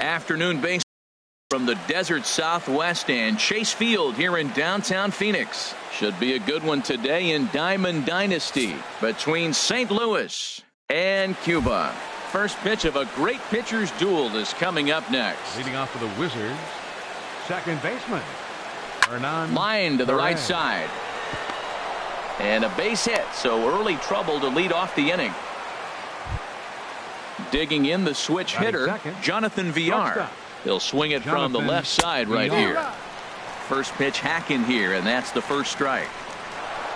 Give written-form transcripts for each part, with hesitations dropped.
Afternoon baseball from the desert Southwest and Chase Field here in downtown Phoenix. Should be a good one today in Diamond Dynasty between St. Louis and Cuba. First pitch of a great pitcher's duel is coming up next. Leading off for the Wizards, second baseman Hernan. Line to the right side. And a base hit, so early trouble to lead off the inning. Digging in the switch hitter, Jonathan Villar. He'll swing it from the left side right here. First pitch hacking here, and that's the first strike.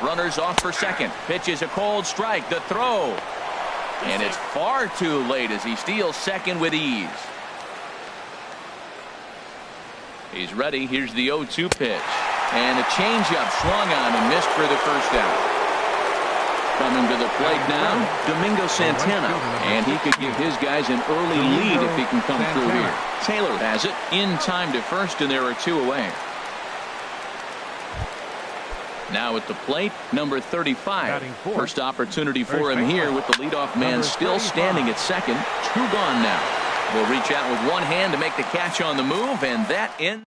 Runners off for second. Pitch is a cold strike. The throw. And it's far too late as he steals second with ease. He's ready. Here's the 0-2 pitch. And a changeup swung on and missed for the first out. Coming to the plate now, Domingo Santana. And he could give his guys an early lead if he can come through here. Taylor has it in time to first, and there are two away. Now at the plate, number 35. First opportunity for him here with the leadoff man still standing at second. Two gone now. Will reach out with one hand to make the catch on the move, and that in.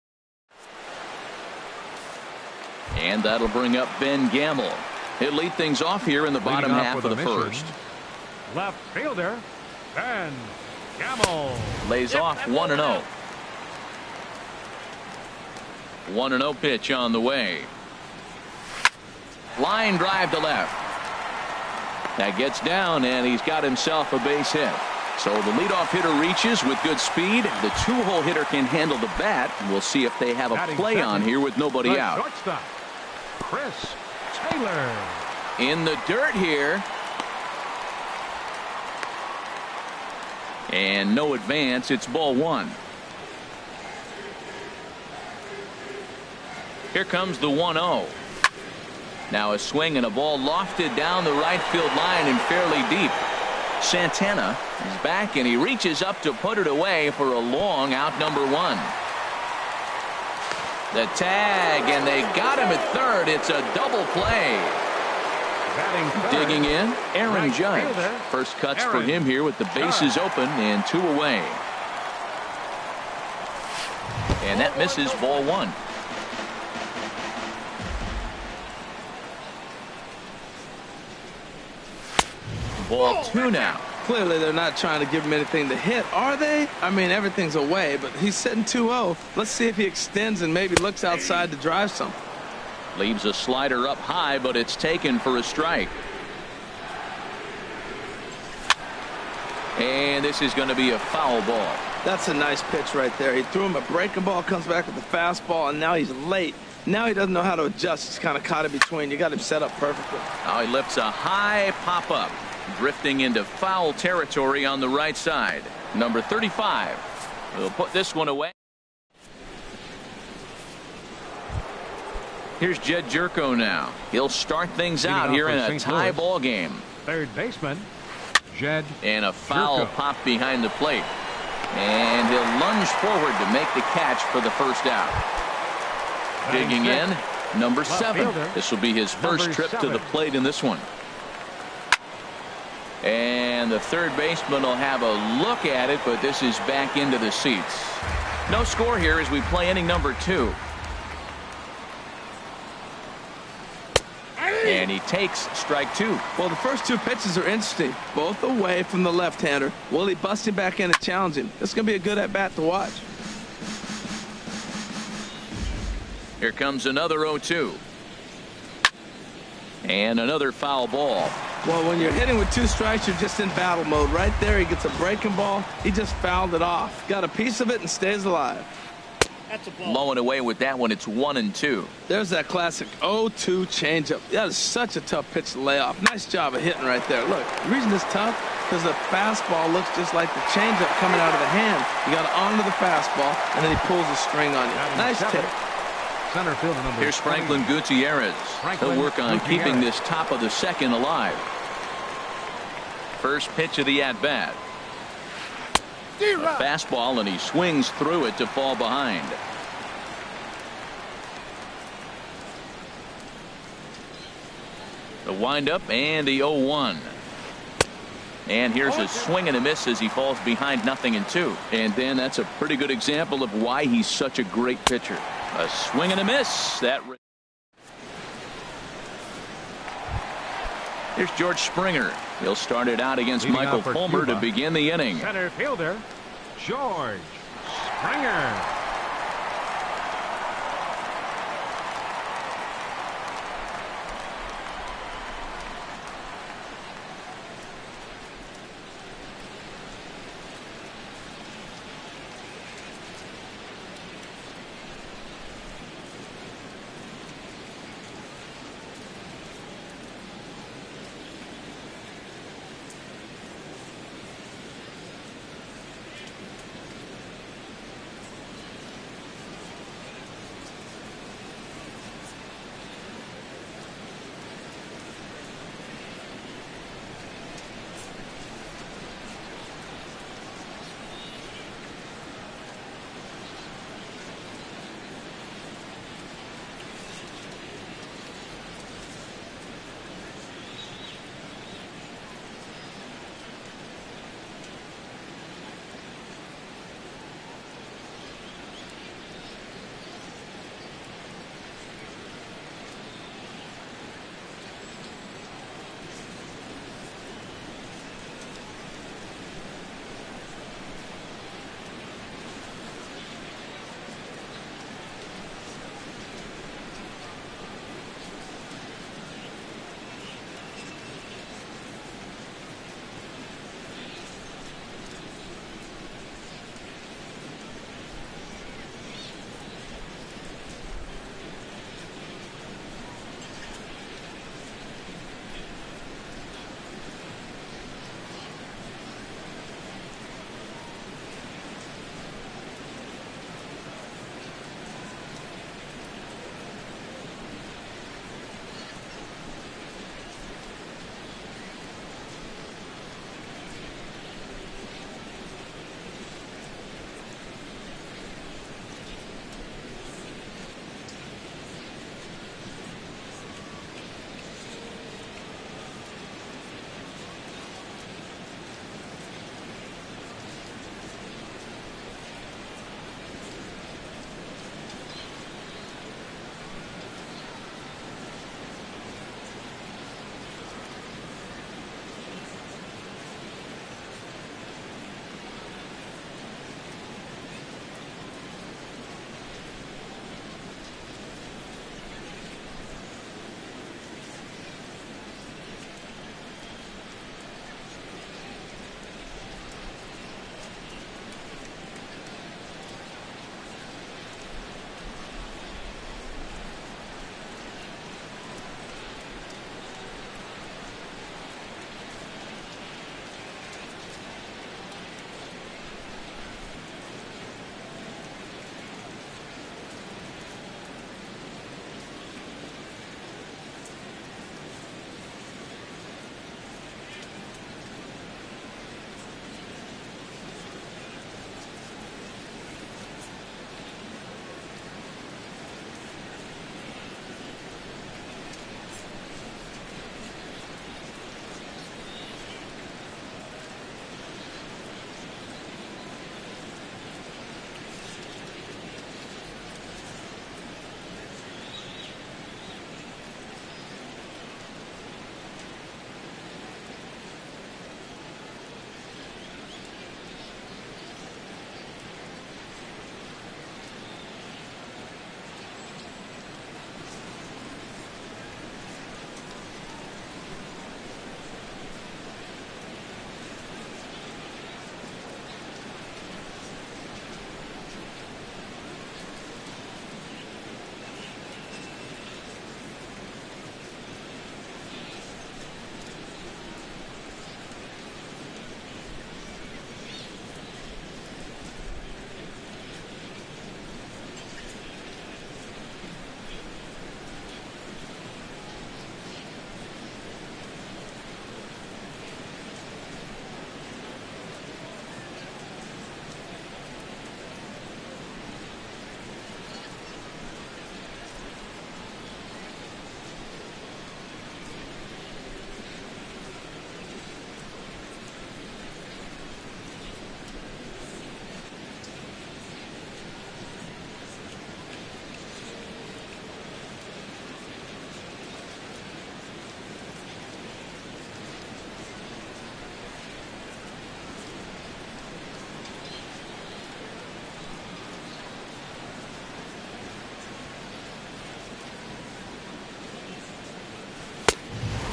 And that'll bring up Ben Gamble. He'll lead things off here in the bottom half of the first. Left fielder, Ben Gamble. Lays off 1-0. 1-0 pitch on the way. Line drive to left. That gets down, and he's got himself a base hit. So the leadoff hitter reaches with good speed. The two-hole hitter can handle the bat. We'll see if they have a play on here with nobody out. Shortstop, Chris Taylor. In the dirt here. And no advance. It's ball one. Here comes the 1-0. Now a swing and a ball lofted down the right field line and fairly deep. Santana is back and he reaches up to put it away for a long out, number one. The tag, and they got him at third. It's a double play. Digging in, Aaron Judge. First cuts for him here with the bases open and two away. And that misses, ball one. Ball two now. Clearly they're not trying to give him anything to hit, are they? I mean, everything's away, but he's sitting 2-0. Let's see if he extends and maybe looks outside to drive some. Leaves a slider up high, but it's taken for a strike. And this is going to be a foul ball. That's a nice pitch right there. He threw him a breaking ball, comes back with the fastball, and now he's late. Now he doesn't know how to adjust. He's kind of caught in between. You got him set up perfectly. Now he lifts a high pop-up. Drifting into foul territory on the right side. Number 35. We'll put this one away. Here's Jed Jerko now. He'll start things out here in a tie ball game. Third baseman, Jed. And a foul pop behind the plate. And he'll lunge forward to make the catch for the first out. Digging in, number 7. This will be his first trip to the plate in this one. And the third baseman will have a look at it, but this is back into the seats. No score here as we play inning number 2. And he takes strike 2. Well, the first two pitches are interesting. Both away from the left-hander. Will he bust him back in and challenge him? This is going to be a good at-bat to watch. Here comes another 0-2. And another foul ball. Well, when you're hitting with two strikes, you're just in battle mode. Right there, he gets a breaking ball. He just fouled it off. Got a piece of it and stays alive. That's a ball. Mowing away with that one. It's 1-2. There's that classic 0-2 changeup. That is such a tough pitch to lay off. Nice job of hitting right there. Look, the reason it's tough because the fastball looks just like the changeup coming out of the hand. You got to honor the fastball, and then he pulls the string on you. Nice take. Center fielder number. Here's Franklin Gutierrez. He'll work on keeping this top of the second alive. First pitch of the at-bat. A fastball, and he swings through it to fall behind. The windup and the 0-1. And here's a swing and a miss as he falls behind 0-2. And Dan, that's a pretty good example of why he's such a great pitcher. A swing and a miss. Here's George Springer. He'll start it out against Michael Fulmer to begin the inning. Center fielder, George Springer.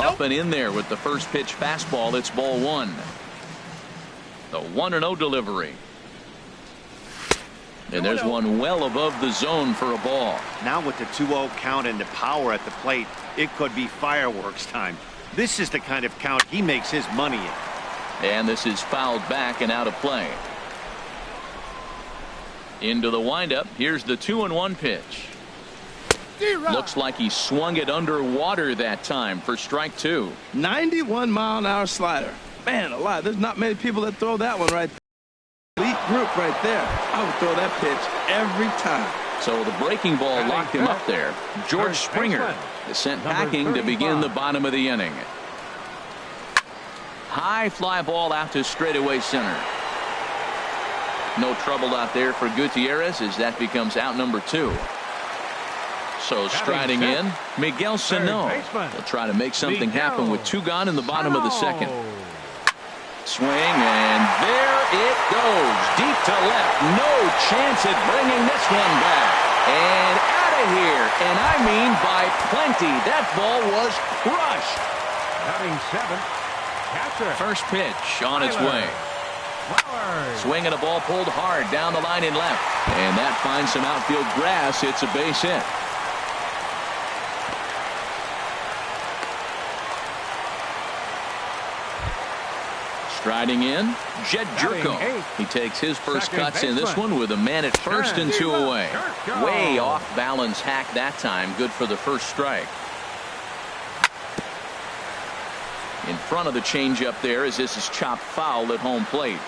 Up and in there with the first pitch fastball. It's ball one. The 1-0 delivery. And there's one well above the zone for a ball. Now with the 2-0 count and the power at the plate, it could be fireworks time. This is the kind of count he makes his money in. And this is fouled back and out of play. Into the windup. Here's the 2-1 pitch. Looks like he swung it underwater that time for strike two. 91-mile-an-hour slider. Man alive, there's not many people that throw that one right there. Elite group right there. I would throw that pitch every time. So the breaking ball locked him up there. George Springer is sent packing to begin the bottom of the inning. High fly ball out to straightaway center. No trouble out there for Gutierrez as that becomes out number 2. So striding in, Miguel Sano will try to make something happen with 2 gone in the bottom of the second. Swing, and there it goes. Deep to left. No chance at bringing this one back. And out of here. And I mean by plenty. That ball was crushed. Batting 7th, catcher. First pitch on its way. Swing and a ball pulled hard down the line and left. And that finds some outfield grass. It's a base hit. Striding in, Jed Jerko. He takes his first cuts in this one with a man at first and 2 away. Way off balance hack that time. Good for the first strike. In front of the changeup there as this is chopped foul at home plate.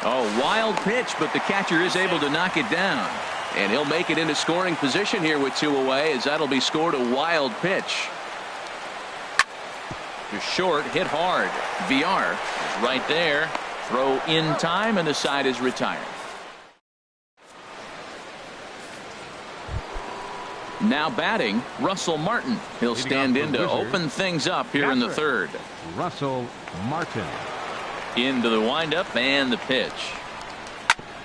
Oh, wild pitch, but the catcher is able to knock it down. And he'll make it into scoring position here with 2 away as that'll be scored a wild pitch. To short, hit hard. VR is right there. Throw in time, and the side is retired. Now batting, Russell Martin. He'll stand in to open things up here in the third. Russell Martin. Into the windup and the pitch.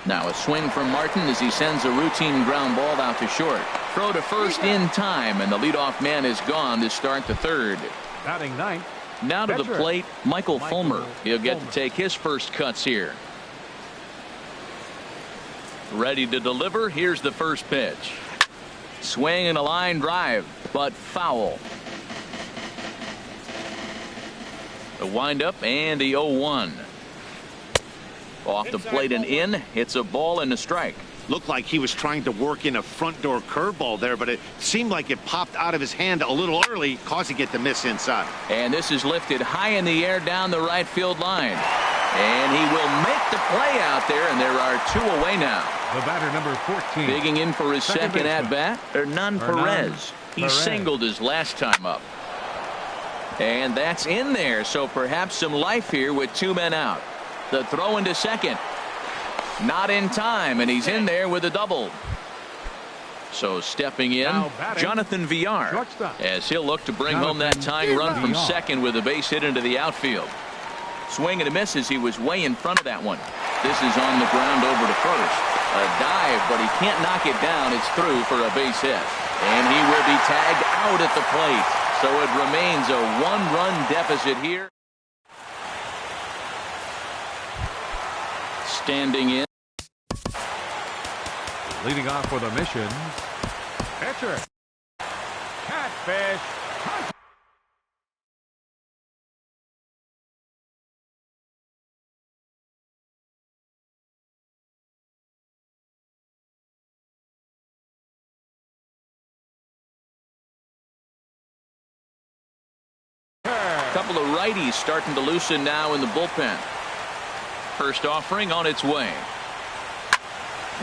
Now a swing from Martin as he sends a routine ground ball out to short. Throw to first in time, and the leadoff man is gone to start the third. Batting 9th. Now to the plate, Michael Fulmer. He'll get to take his first cuts here. Ready to deliver. Here's the first pitch. Swing and a line drive, but foul. The windup and the 0-1. Off the plate and in. Hits a ball and a strike. Looked like he was trying to work in a front door curveball there, but it seemed like it popped out of his hand a little early, causing it to miss inside. And this is lifted high in the air down the right field line. And he will make the play out there, and there are 2 away now. The batter, number 14. Digging in for his second at-bat, Hernan Perez. He singled his last time up. And that's in there, so perhaps some life here with 2 men out. The throw into second. Not in time, and he's in there with a double. So stepping in, Jonathan VR, as he'll look to bring home that tying run from second with a base hit into the outfield. Swing and a miss as he was way in front of that one. This is on the ground over to first. A dive, but he can't knock it down. It's through for a base hit. And he will be tagged out at the plate. So it remains a 1-run deficit here. Standing in. Leading off for the Missions, pitcher. Catfish. Couple of righties starting to loosen now in the bullpen. First offering on its way.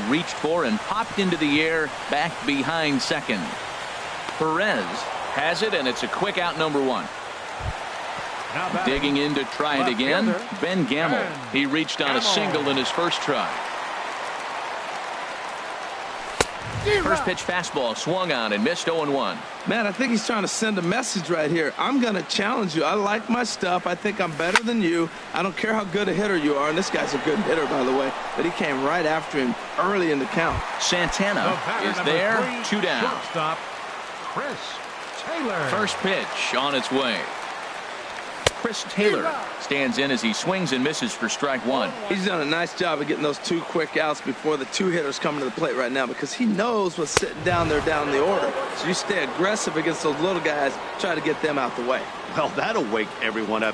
Reached for and popped into the air back behind second. Perez has it, and it's a quick out number 1. Digging in to try it again, Ben Gamble. He reached on a single in his first try. First pitch fastball swung on and missed 0-1. Man, I think he's trying to send a message right here. I'm going to challenge you. I like my stuff. I think I'm better than you. I don't care how good a hitter you are. And this guy's a good hitter, by the way. But he came right after him early in the count. Santana is there. 2 down. Shortstop, Chris Taylor. First pitch on its way. Chris Taylor stands in as he swings and misses for strike 1. He's done a nice job of getting those 2 quick outs before the 2 hitters coming to the plate right now, because he knows what's sitting down there down the order. So you stay aggressive against those little guys, try to get them out the way. Well, that'll wake everyone up.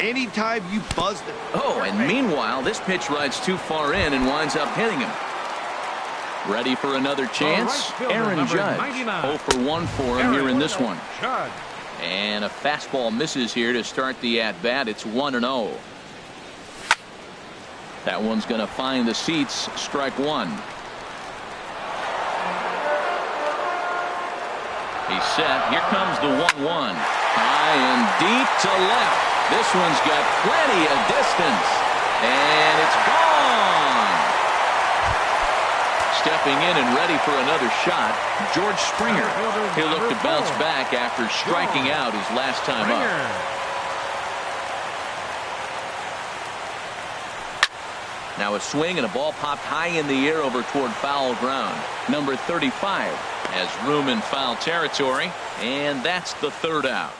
Anytime you buzz them. Oh, and meanwhile, this pitch rides too far in and winds up hitting him. Ready for another chance? Aaron Judge. 0 for 1 for him here in this one. Judge. And a fastball misses here to start the at-bat. It's 1-0. That one's going to find the seats. Strike 1. He's set. Here comes the 1-1. High and deep to left. This one's got plenty of distance. And it's gone. Stepping in and ready for another shot, George Springer. He'll look to bounce back after striking out his last time up. Now a swing and a ball popped high in the air over toward foul ground. Number 35 has room in foul territory, and that's the 3rd out.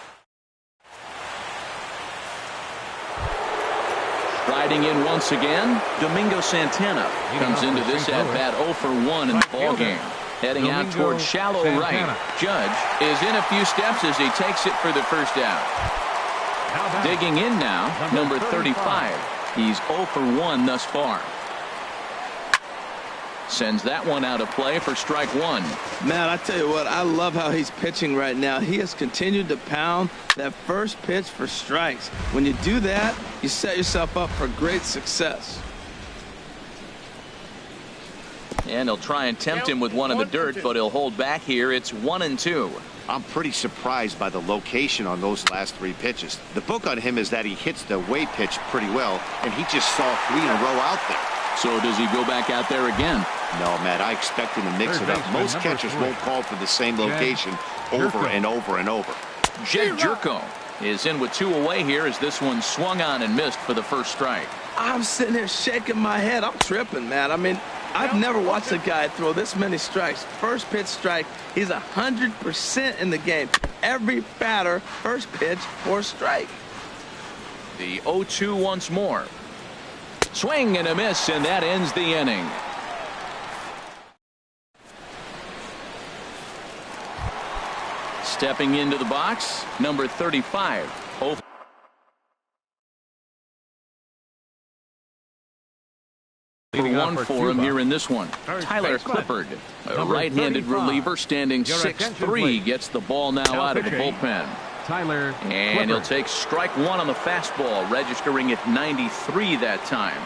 Riding in once again, Domingo Santana comes into this at-bat 0 for 1 in the ballgame. Heading out toward shallow right. Judge is in a few steps as he takes it for the first out. Digging in now, number 35. He's 0 for 1 thus far. Sends that one out of play for strike 1. Man, I tell you what, I love how he's pitching right now. He has continued to pound that first pitch for strikes. When you do that, you set yourself up for great success. And he'll try and tempt him with one in the dirt, but he'll hold back here. It's 1-2. I'm pretty surprised by the location on those last 3 pitches. The book on him is that he hits the away pitch pretty well, and he just saw 3 in a row out there. So does he go back out there again? No, Matt, I expect him to mix it up. Most catchers won't call for the same location over and over and over. Jed Jerko is in with 2 away here as this one swung on and missed for the first strike. I'm sitting here shaking my head. I'm tripping, man. I mean, I've never watched a guy throw this many strikes. First pitch strike, he's 100% in the game. Every batter, first pitch or strike. The 0-2 once more. Swing and a miss, and that ends the inning. Stepping into the box, number 35. 0 for 1 for him here in this one. Tyler Clippard, a right-handed reliever standing 6'3", gets the ball now out of the bullpen. Tyler and he'll take strike 1 on the fastball, registering at 93 that time.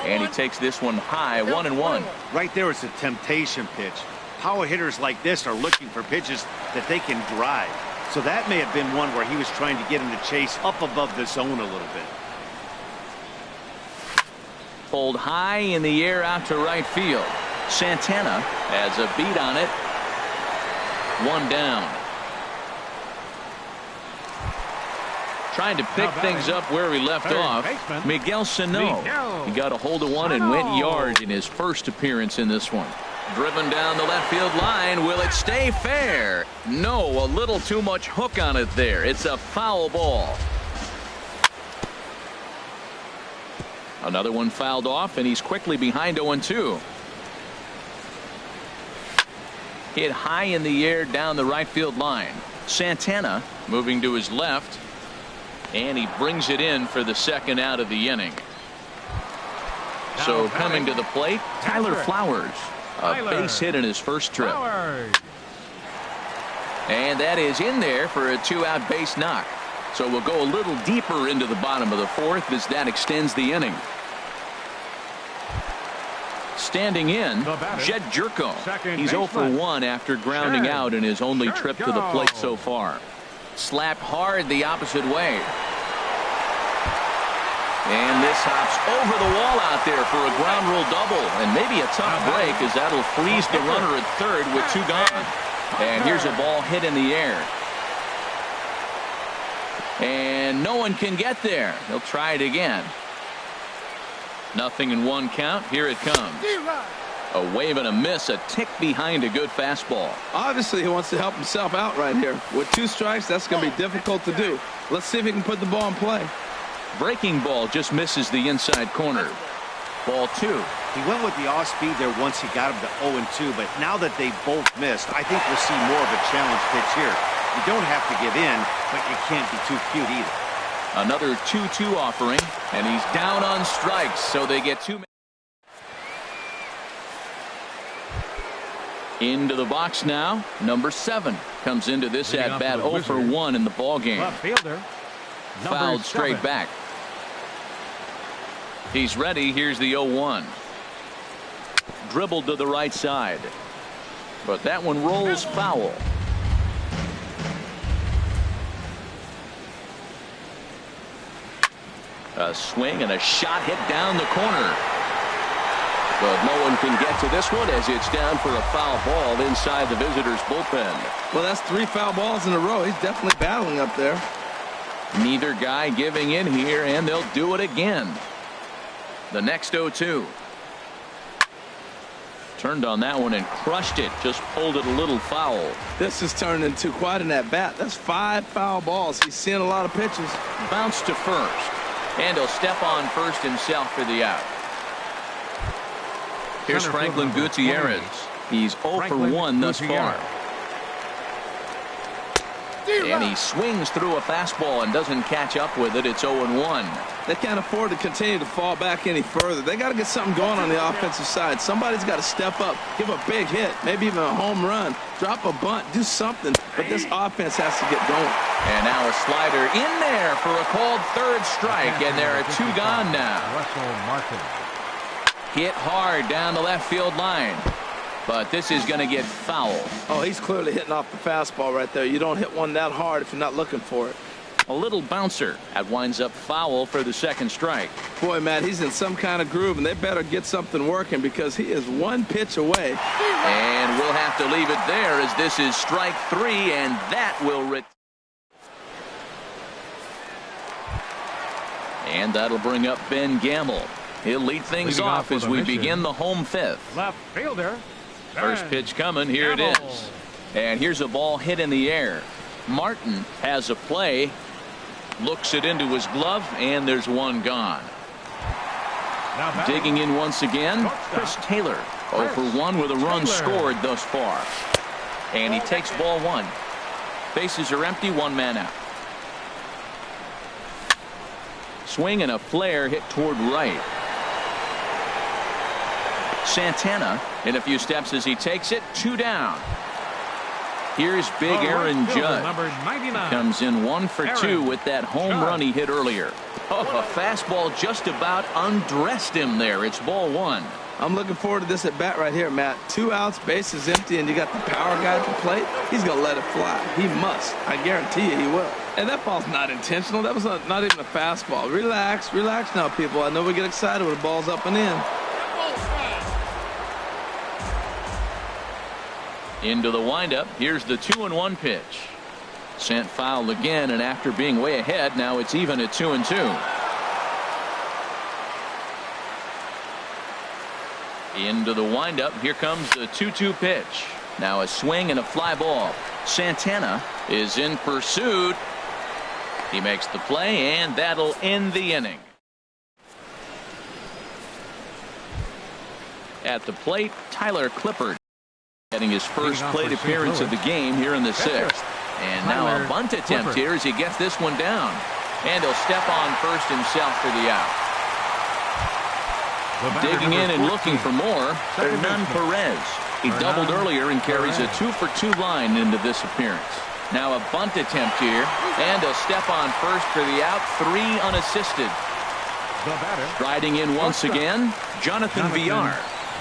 And he takes this one high, 1-1. Right there is a temptation pitch. Power hitters like this are looking for pitches that they can drive. So that may have been one where he was trying to get him to chase up above the zone a little bit. Pulled high in the air out to right field. Santana has a beat on it. 1 down. Trying to pick things up where he left off. Miguel Sano. He got a hold of one and went yard in his first appearance in this one. Driven down the left field line. Will it stay fair? No, a little too much hook on it there. It's a foul ball. Another one fouled off, and he's quickly behind 0-2. Hit high in the air down the right field line. Santana moving to his left. And he brings it in for the second out of the inning. So coming to the plate, Tyler Flowers. A base hit in his first trip. And that is in there for a 2-out base knock. So we'll go a little deeper into the bottom of the 4th as that extends the inning. Standing in, Jed Jerko. He's 0 for 1 after grounding out in his only trip to the plate so far. Slapped hard the opposite way. And this hops over the wall out there for a ground rule double. And maybe a tough break, as that'll freeze the runner at third with 2 gone. And here's a ball hit in the air. And no one can get there. They'll try it again. Nothing in 1 count. Here it comes. A wave and a miss, a tick behind a good fastball. Obviously, he wants to help himself out right here. With 2 strikes, that's going to be difficult to do. Let's see if he can put the ball in play. Breaking ball just misses the inside corner. Ball 2. He went with the off-speed there once he got him to 0-2, but now that they've both missed, I think we'll see more of a challenge pitch here. You don't have to give in, but you can't be too cute either. Another 2-2 offering, and he's down on strikes, so they get 2. Into the box now. Number 7 comes into this at bat 0 for 1 in the ball game. Left fielder, Fouled straight back. He's ready. Here's the 0-1. Dribbled to the right side, but that one rolls foul. A swing and a shot hit down the corner. But no one can get to this one as it's down for a foul ball inside the visitors' bullpen. Well, that's 3 foul balls in a row. He's definitely battling up there. Neither guy giving in here, and they'll do it again. The next 0-2. Turned on that one and crushed it. Just pulled it a little foul. This has turned into quite an at-bat. That's 5 foul balls. He's seeing a lot of pitches. Bounce to first. And he'll step on first himself for the out. Here's Franklin Gutierrez. He's 0 for 1 thus far. And he swings through a fastball and doesn't catch up with it. It's 0-1. They can't afford to continue to fall back any further. They got to get something going on the offensive side. Somebody's got to step up, give a big hit, maybe even a home run, drop a bunt, do something. But this offense has to get going. And now a slider in there for a called 3rd strike, and there are 2 gone now. Hit hard down the left field line, but this is going to get foul. Oh, he's clearly hitting off the fastball right there. You don't hit one that hard if you're not looking for it. A little bouncer. That winds up foul for the 2nd strike. Boy, Matt, he's in some kind of groove, and they better get something working because he is 1 pitch away. And we'll have to leave it there as this is strike 3, and that will and that'll bring up Ben Gamble. He'll lead things off as we begin the home 5th. Left fielder. First pitch coming. Here it is. And here's a ball hit in the air. Martin has a play. Looks it into his glove, and there's 1 gone. Digging in once again, Chris Taylor. 0 for 1 with a run scored thus far. And he takes ball 1. Bases are empty, 1 man out. Swing and a flare hit toward right. Santana in a few steps as he takes it. 2 down. Here's big Aaron Judge. Comes in 1 for 2 with that home run he hit earlier. Oh, a fastball just about undressed him there. It's ball 1. I'm looking forward to this at bat right here, Matt. 2 outs, bases empty, and you got the power guy at the plate. He's going to let it fly. He must. I guarantee you he will. And that ball's not intentional. That was not even a fastball. Relax, relax now, people. I know we get excited when the ball's up and in. Into the windup. Here's the 2-1 pitch. Sent foul again, and after being way ahead, now it's even at 2-2. Into the windup. Here comes the 2-2 pitch. Now a swing and a fly ball. Santana is in pursuit. He makes the play, and that'll end the inning. At the plate, Tyler Clippard getting his first plate appearance of the game here in the 6th. And now a bunt attempt here as he gets this one down. And he'll step on first himself for the out. Digging in and looking for more, Hernan Perez. He doubled earlier and carries a 2 for 2 line into this appearance. Now a bunt attempt here, and he'll step on first for the out. 3 unassisted. Striding in once again, Jonathan Villar.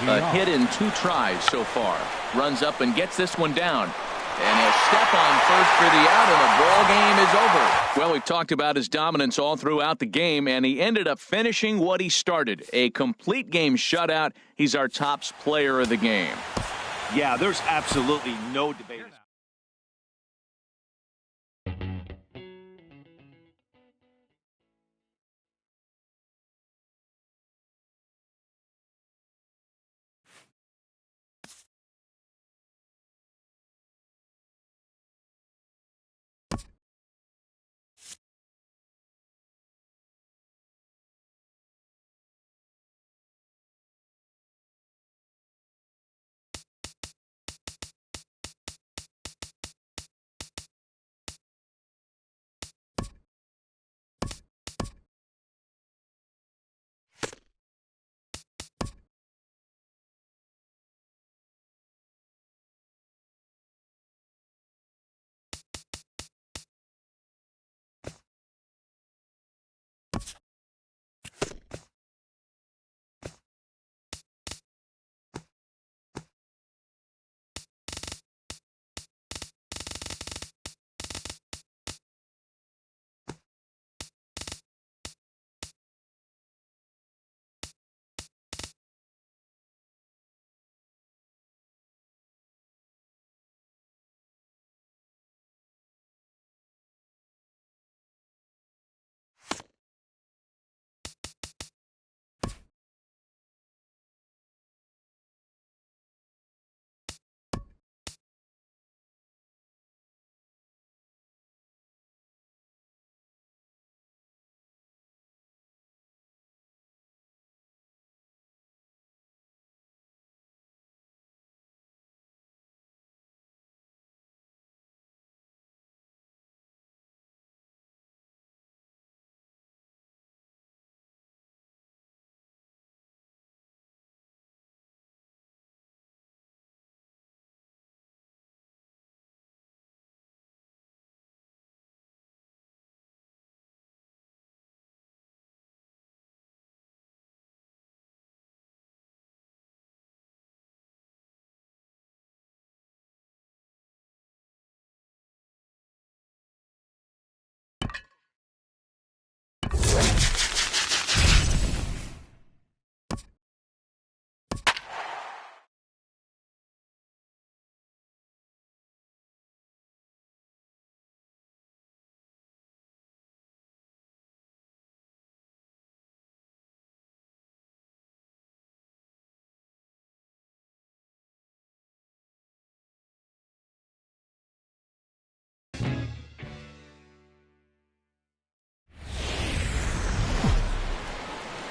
A hit in 2 tries so far. Runs up and gets this one down. And he'll step on first for the out, and the ball game is over. Well, we've talked about his dominance all throughout the game, and he ended up finishing what he started. A complete game shutout. He's our top player of the game. Yeah, there's absolutely no debate.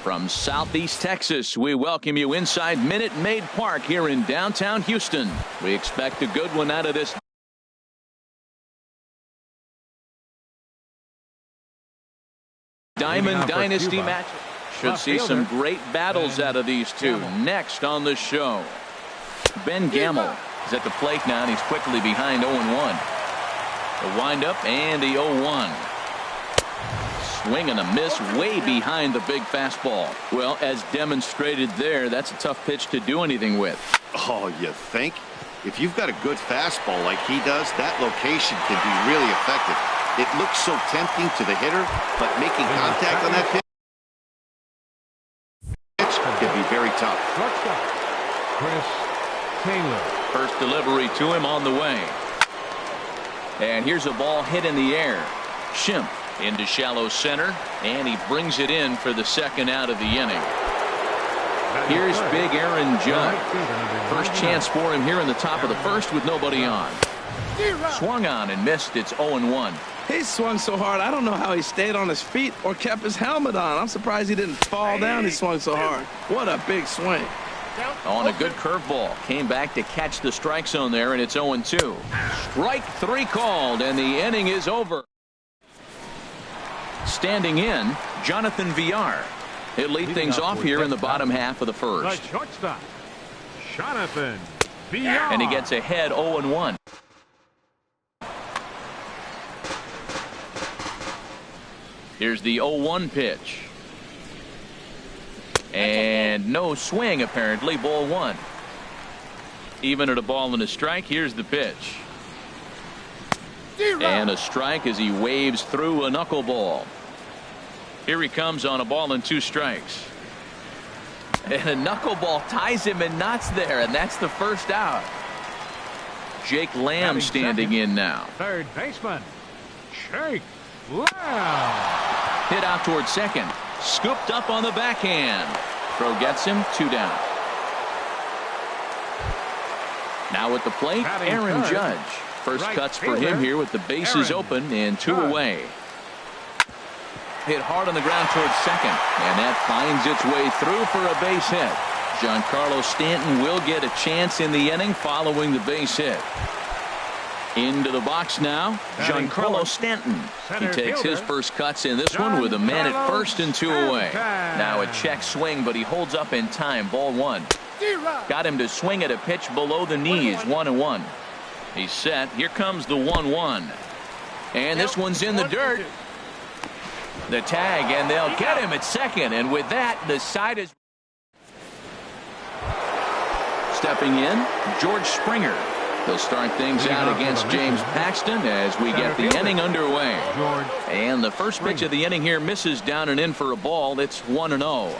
From Southeast Texas, we welcome you inside Minute Maid Park here in downtown Houston. We expect a good one out of this Diamond Dynasty match. Should see some great battles out of these two. Next on the show, Ben Gamble is at the plate now, and he's quickly behind 0-1. The windup and the 0-1. Swing and a miss way behind the big fastball. Well, as demonstrated there, that's a tough pitch to do anything with. Oh, you think? If you've got a good fastball like he does, that location can be really effective. It looks so tempting to the hitter, but making contact on that pitch can be very tough. Chris Taylor. First delivery to him on the way. And here's a ball hit in the air. Schimpf into shallow center, and he brings it in for the second out of the inning. Here's big Aaron Judge. First chance for him here in the top of the first with nobody on. Swung on and missed. It's 0-1. He swung so hard, I don't know how he stayed on his feet or kept his helmet on. I'm surprised he didn't fall down. He swung so hard. What a big swing. On a good curveball. Came back to catch the strike zone there, and it's 0-2. Strike three called, and the inning is over. Standing in, Jonathan Villar. He'll lead things off here in the bottom half of the first. The shortstop, Jonathan Villar. And he gets ahead 0-1. Here's the 0-1 pitch. And no swing, apparently. Ball one. Even at a ball and a strike, here's the pitch. And a strike as he waves through a knuckleball. Here he comes on a ball and 2 strikes. And a knuckleball ties him in knots there, and that's the first out. Jake Lamb standing in now. Third baseman, Jake Lamb. Hit out towards second. Scooped up on the backhand. Throw gets him, 2 down. Now at the plate, Aaron Judge. First cuts for him here with the bases open and 2 away. Hit hard on the ground towards second, and that finds its way through for a base hit. Giancarlo Stanton will get a chance in the inning following the base hit. Into the box now, Giancarlo Stanton. He takes his first cuts in this one with a man at first and 2 away. Now a check swing, but he holds up in time. Ball 1. Got him to swing at a pitch below the knees. 1-1. He's set. Here comes the 1-1. And this one's in the dirt. The tag, and they'll get him at second. And with that, the side is stepping in, George Springer. He'll start things out against James Paxton as we get the inning underway. And the first pitch of the inning here misses down and in for a ball. It's 1-0.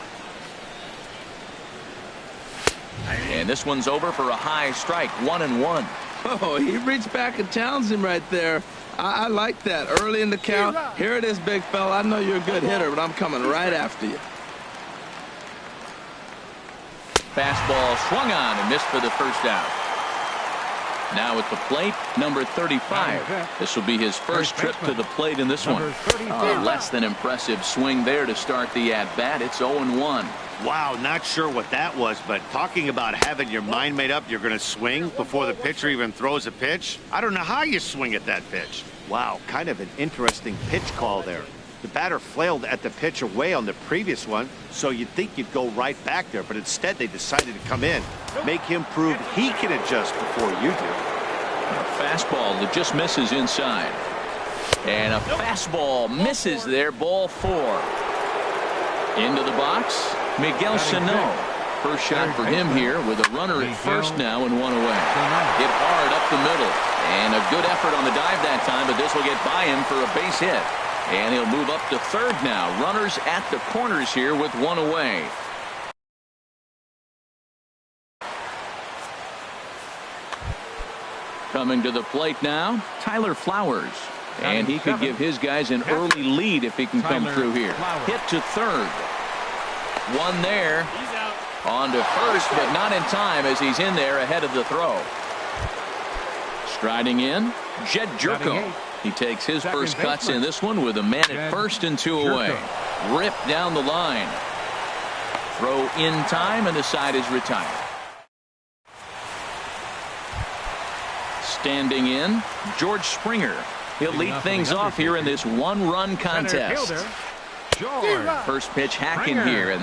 And this one's over for a high strike. 1-1. Oh, he reached back and challenged him right there. I like that. Early in the count. Here it is, big fella. I know you're a good hitter, but I'm coming right after you. Fastball swung on and missed for the first out. Now at the plate, number 35. This will be his first trip to the plate in this one. Less than impressive swing there to start the at-bat. It's 0-1. Wow, not sure what that was, but talking about having your mind made up you're going to swing before the pitcher even throws a pitch. I don't know how you swing at that pitch. Wow, kind of an interesting pitch call there. The batter flailed at the pitch away on the previous one, so you'd think you'd go right back there, but instead they decided to come in, make him prove he can adjust before you do. A fastball that just misses inside. And a fastball misses there. Ball 4. Into the box, Miguel Sano. First shot for him here with a runner at first now and 1 away. Hit hard up the middle. And a good effort on the dive that time, but this will get by him for a base hit. And he'll move up to third now. Runners at the corners here with 1 away. Coming to the plate now, Tyler Flowers. And he could give his guys an early lead if he can come through here. Hit to third. 1 there. On to first, but not in time as he's in there ahead of the throw. Striding in, Jed Jerko. He takes his first cuts in this one with a man at first and 2 away. Ripped down the line. Throw in time, and the side is retired. Standing in, George Springer. He'll lead things off here in this 1-run contest. First pitch hacking here. And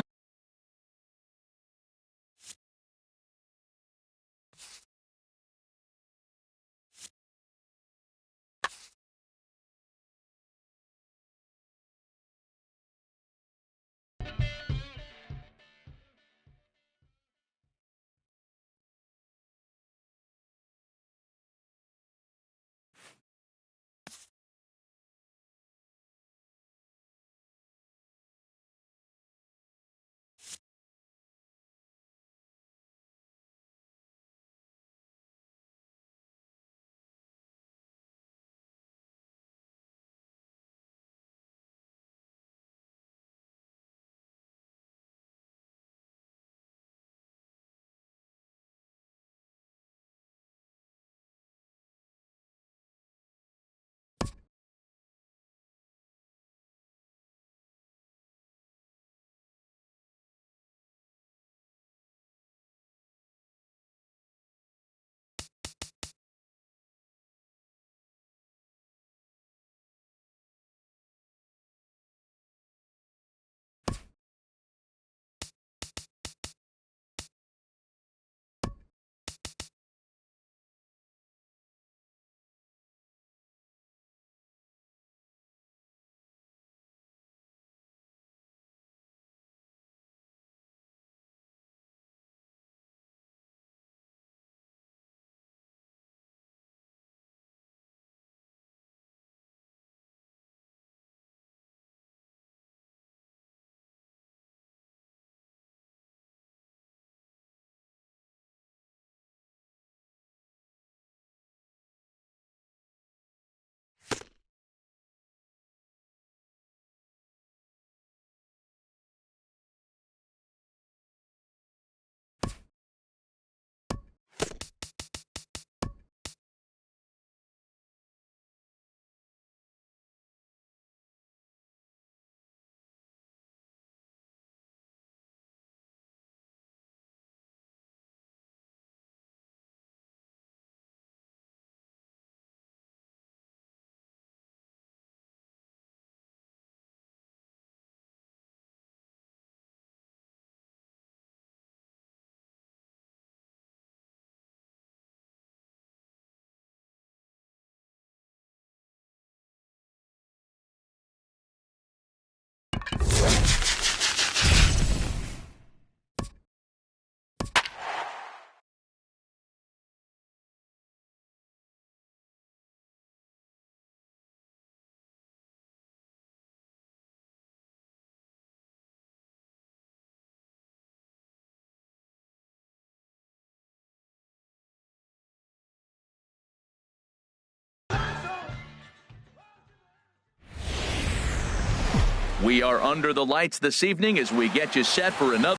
We are under the lights this evening as we get you set for another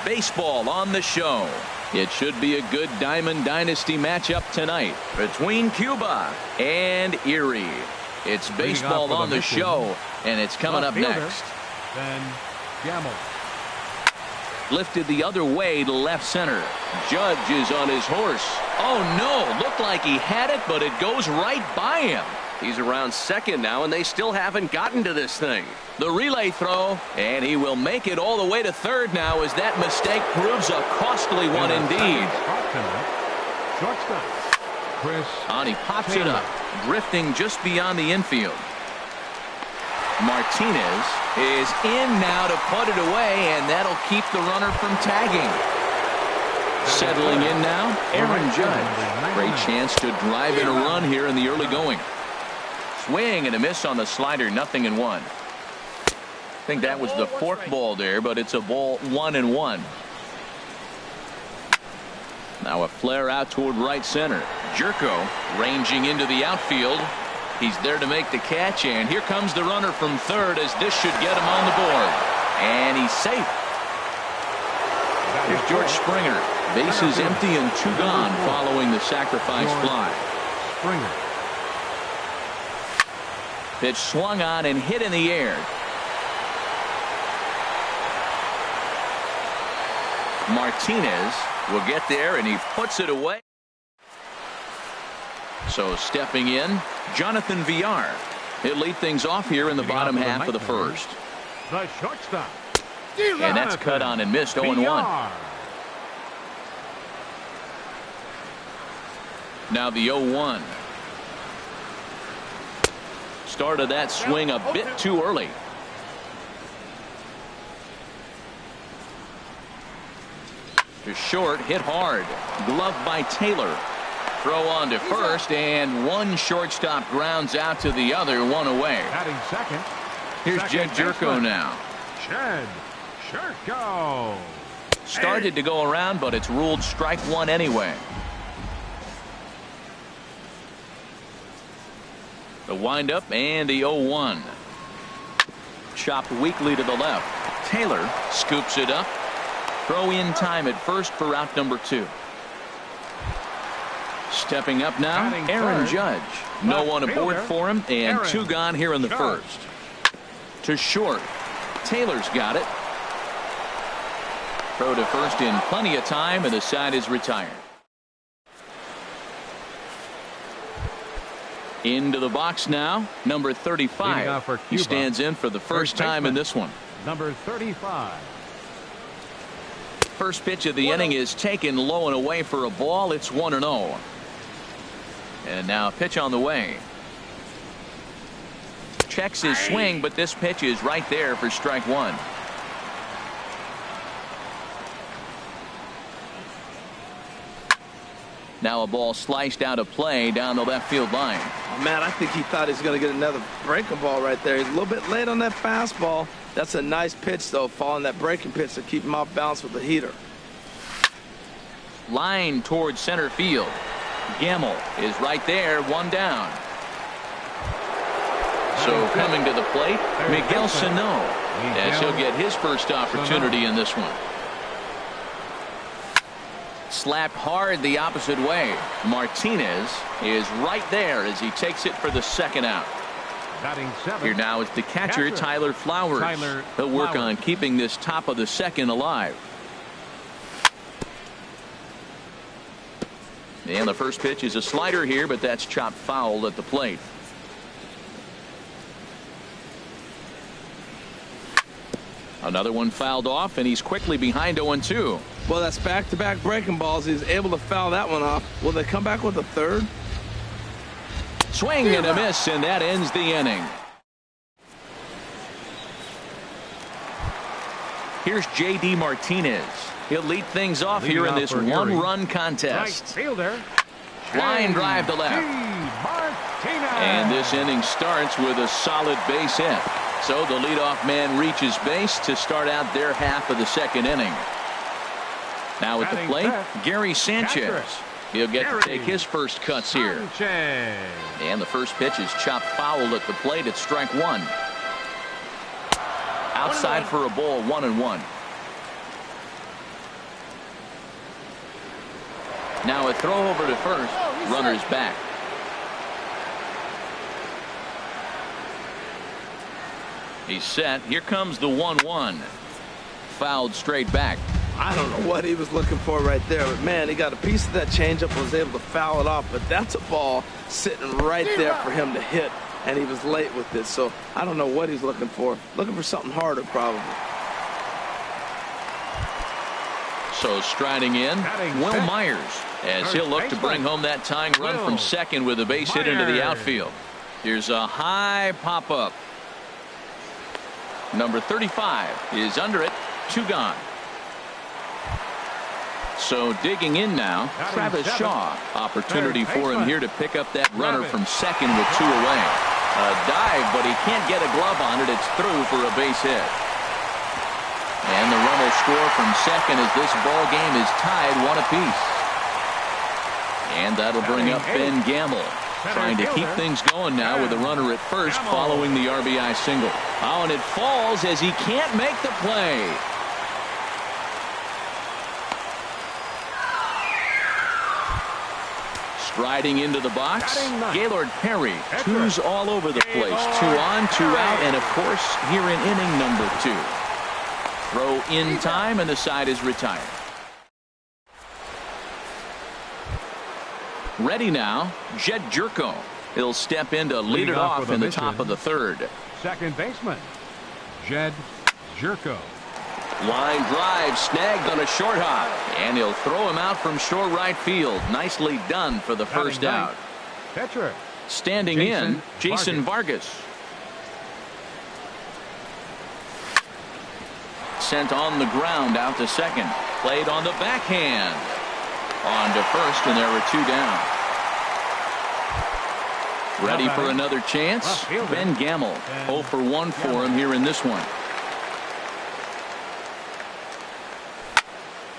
baseball on the show. It should be a good Diamond Dynasty matchup tonight between Cuba and Erie. It's baseball on the show, and it's coming up next. Then Gamble. Lifted the other way to left center. Judge is on his horse. Oh no, looked like he had it, but it goes right by him. He's around second now, and they still haven't gotten to this thing. The relay throw, and he will make it all the way to third now as that mistake proves a costly one indeed. Shortstop. Chris. And he pops it up, drifting just beyond the infield. Martinez is in now to put it away, and that'll keep the runner from tagging. Settling in now, Aaron Judge. Great chance to drive in a run here in the early going. Swing and a miss on the slider, 0-1. I think that was the fork ball there, but it's a ball 1-1. Now a flare out toward right center. Jerko ranging into the outfield. He's there to make the catch, and here comes the runner from third as this should get him on the board. And he's safe. Here's George Springer. Bases empty and 2 gone following the sacrifice fly. Springer. Pitch swung on and hit in the air. Martinez will get there, and he puts it away. So stepping in, Jonathan Villar. He'll lead things off here in the bottom half of the first. The shortstop. And that's cut on and missed, 0-1. Now the 0-1. Started that swing a bit too early. To short, hit hard. Glove by Taylor. Throw on to first, and one shortstop grounds out to the other, one away. Batting second. Here's Jed Jerko now. Jed Jerko. Started to go around, but it's ruled strike one anyway. The windup and the 0-1. Chopped weakly to the left. Taylor scoops it up. Throw in time at first for out number 2. Stepping up now, Aaron Judge. No one aboard for him, and 2 gone here in the first. To short. Taylor's got it. Throw to first in plenty of time, and the side is retired. Into the box now, number 35. He stands in for the first time in this one. Number 35. First pitch of the inning is taken low and away for a ball. It's 1-0. And now a pitch on the way. Checks his swing, but this pitch is right there for strike one. Now a ball sliced out of play down the left field line. Man, I think he thought he was going to get another breaking ball right there. He's a little bit late on that fastball. That's a nice pitch, though, following that breaking pitch to keep him off balance with the heater. Line towards center field. Gamble is right there, 1 down. So coming to the plate, Miguel Sano, as he'll get his first opportunity in this one. Slapped hard the opposite way. Martinez is right there as he takes it for the second out. Here now is the catcher, Tyler Flowers. He'll work on keeping this top of the second alive. And the first pitch is a slider here, but that's chopped foul at the plate. Another one fouled off, and he's quickly behind 0-2. Well, that's back-to-back breaking balls. He's able to foul that one off. Will they come back with a third? Swing and a miss, and that ends the inning. Here's J.D. Martinez. He'll lead things off here in this one-run contest. Right fielder. Line drive to left. And this inning starts with a solid base hit. So the leadoff man reaches base to start out their half of the second inning. Now at the plate, Gary Sanchez. He'll get to take his first cuts here. And the first pitch is chopped foul at the plate at strike one. Outside for a ball, 1-1. Now a throw over to first. Runner's back. He's set. Here comes the 1-1. Fouled straight back. I don't know what he was looking for right there, but man, he got a piece of that changeup, was able to foul it off, but that's a ball sitting right there for him to hit, and he was late with it, so I don't know what he's looking for something harder probably. So striding in, Will Myers, as he'll look to bring home that tying run from second with a base hit into the outfield. Here's a high pop-up. Number 35 is under it, 2 gone. So digging in now, Travis Shaw. Opportunity for him here to pick up that runner from second with 2 away. A dive, but he can't get a glove on it. It's through for a base hit. And the run will score from second as this ball game is tied 1 apiece. And that'll bring up Ben Gamble, trying to keep things going now with a runner at first following the RBI single. Oh, and it falls as he can't make the play. Striding into the box, Gaylord Perry. 2s all over the place. 2 on, 2 out, and of course here in inning number 2. Throw in time, and the side is retired. Ready now, Jed Jerko. He'll step in to lead it off in the top of the 3rd. Second baseman, Jed Jerko. Line drive snagged on a short hop, and he'll throw him out from short right field. Nicely done for the first out. Catcher. Standing in, Jason Vargas. Sent on the ground out to second. Played on the backhand. On to first, and there were 2 down. Ready for another chance? Ben Gamble. 0 for 1 for him here in this one.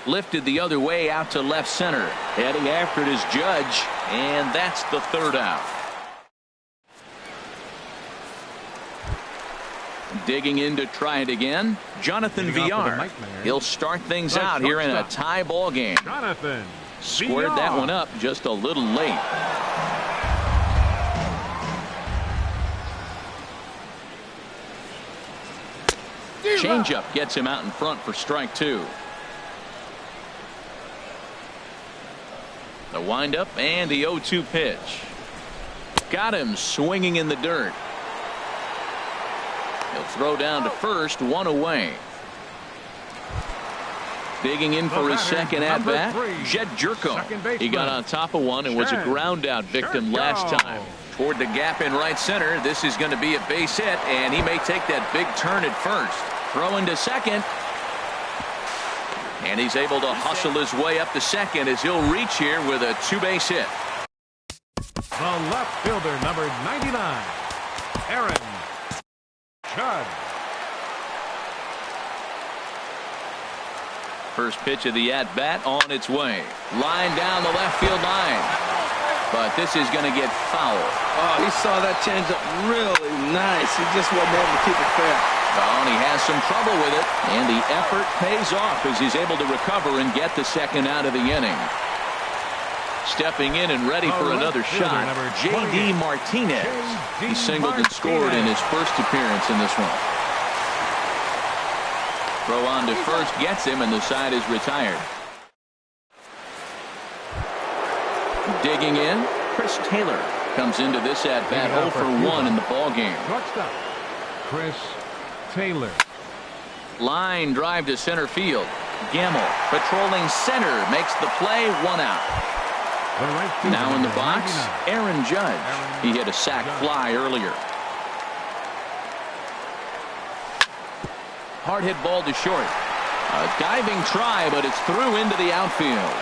Lifted the other way out to left center. Heading after it is Judge, and that's the 3rd out. Digging in to try it again, Jonathan Villar. He'll start things out here in a tie ball game. Jonathan squared that one up just a little late. Changeup gets him out in front for strike 2. The windup and the 0-2 pitch. Got him swinging in the dirt. He'll throw down to first, 1 away. Digging in for his second at bat, Jed Jerko. He got on top of one and was a ground out victim last time. Toward the gap in right center. This is going to be a base hit, and he may take that big turn at first. Throwing to second. And he's able to hustle his way up to second as he'll reach here with a 2-base hit. The left fielder, number 99, Aaron Judge. First pitch of the at-bat on its way. Line down the left field line. But this is going to get foul. Oh, he saw that changeup really nice. He just wasn't able to keep it fair. Oh, and he has some trouble with it. And the effort pays off as he's able to recover and get the second out of the inning. Stepping in and ready for another shot, J.D. Martinez. He singled and scored in his first appearance in this one. Throw on to first gets him, and the side is retired. Digging in, Chris Taylor comes into this at bat 0 for 1 in the ball game. Shortstop, Chris Taylor. Line drive to center field. Gamble patrolling center makes the play, 1 out. Now in the box, Aaron Judge. He hit a sac fly earlier. Hard hit ball to short. A diving try, but it's through into the outfield.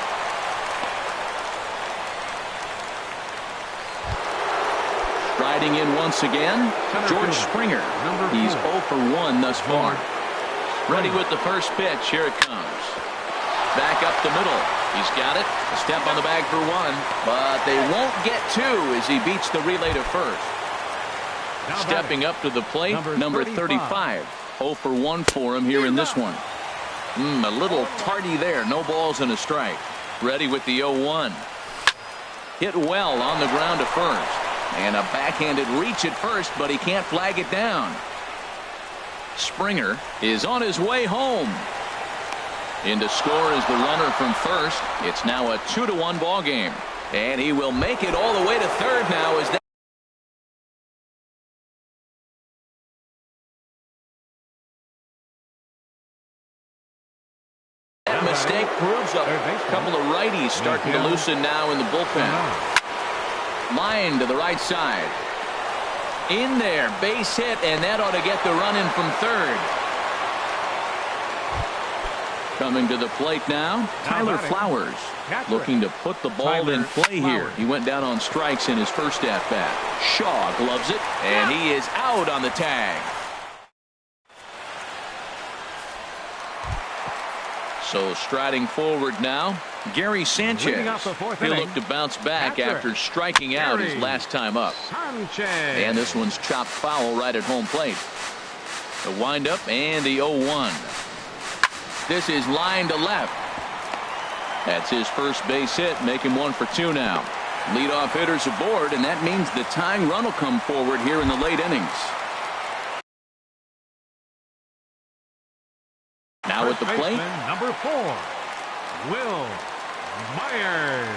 Riding in once again, George Springer. He's 0 for 1 thus far. Ready with the first pitch. Here it comes. Back up the middle. He's got it. A step on the bag for 1. But they won't get 2 as he beats the relay to first. Stepping up to the plate, number 35, 0 for 1 for him here in this one. A little tardy there. No balls and a strike. Ready with the 0-1. Hit well on the ground to first. And a backhanded reach at first, but he can't flag it down. Springer is on his way home. In to score is the runner from first. It's now a 2-1 ball game. And he will make it all the way to third now as that mistake proves a couple of righties starting to loosen now in the bullpen. Line to the right side. In there, base hit, and that ought to get the run in from third. Coming to the plate now, Tyler Flowers, looking to put the ball in play here. He went down on strikes in his first at-bat. Shaw gloves it, and he is out on the tag. So striding forward now, Gary Sanchez. He'll look to bounce back after striking out his last time up. And this one's chopped foul right at home plate. The windup and the 0-1. This is line to left. That's his first base hit, making 1 for 2 now. Leadoff hitters aboard, and that means the tying run will come forward here in the late innings. Now at the plate, number 4, Will Myers.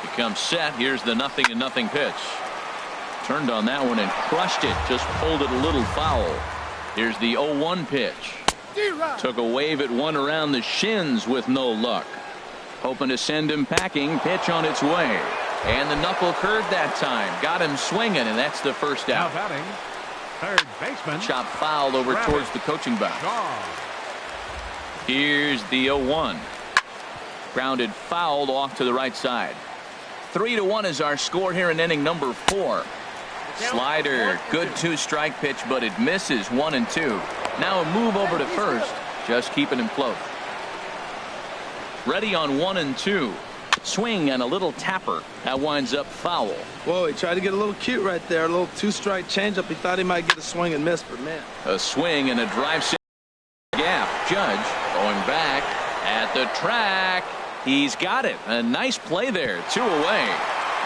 He comes set. Here's the 0-0 pitch. Turned on that one and crushed it. Just pulled it a little foul. Here's the 0-1 pitch. Took a wave at one around the shins with no luck. Hoping to send him packing. Pitch on its way. And the knuckle curve that time. Got him swinging, and that's the first out. Now batting, third baseman. Chop foul over towards the coaching box. Here's the 0-1. Grounded fouled off to the right side. 3-1 is our score here in inning number 4. Slider, good 2-strike pitch, but it misses 1 and 2. Now a move over to first, just keeping him close. Ready on 1 and 2. Swing and a little tapper. That winds up foul. Whoa, he tried to get a little cute right there. A little 2-strike changeup. He thought he might get a swing and miss, but man. A swing and a drive gap. Judge going back at the track. He's got it. A nice play there. 2 away.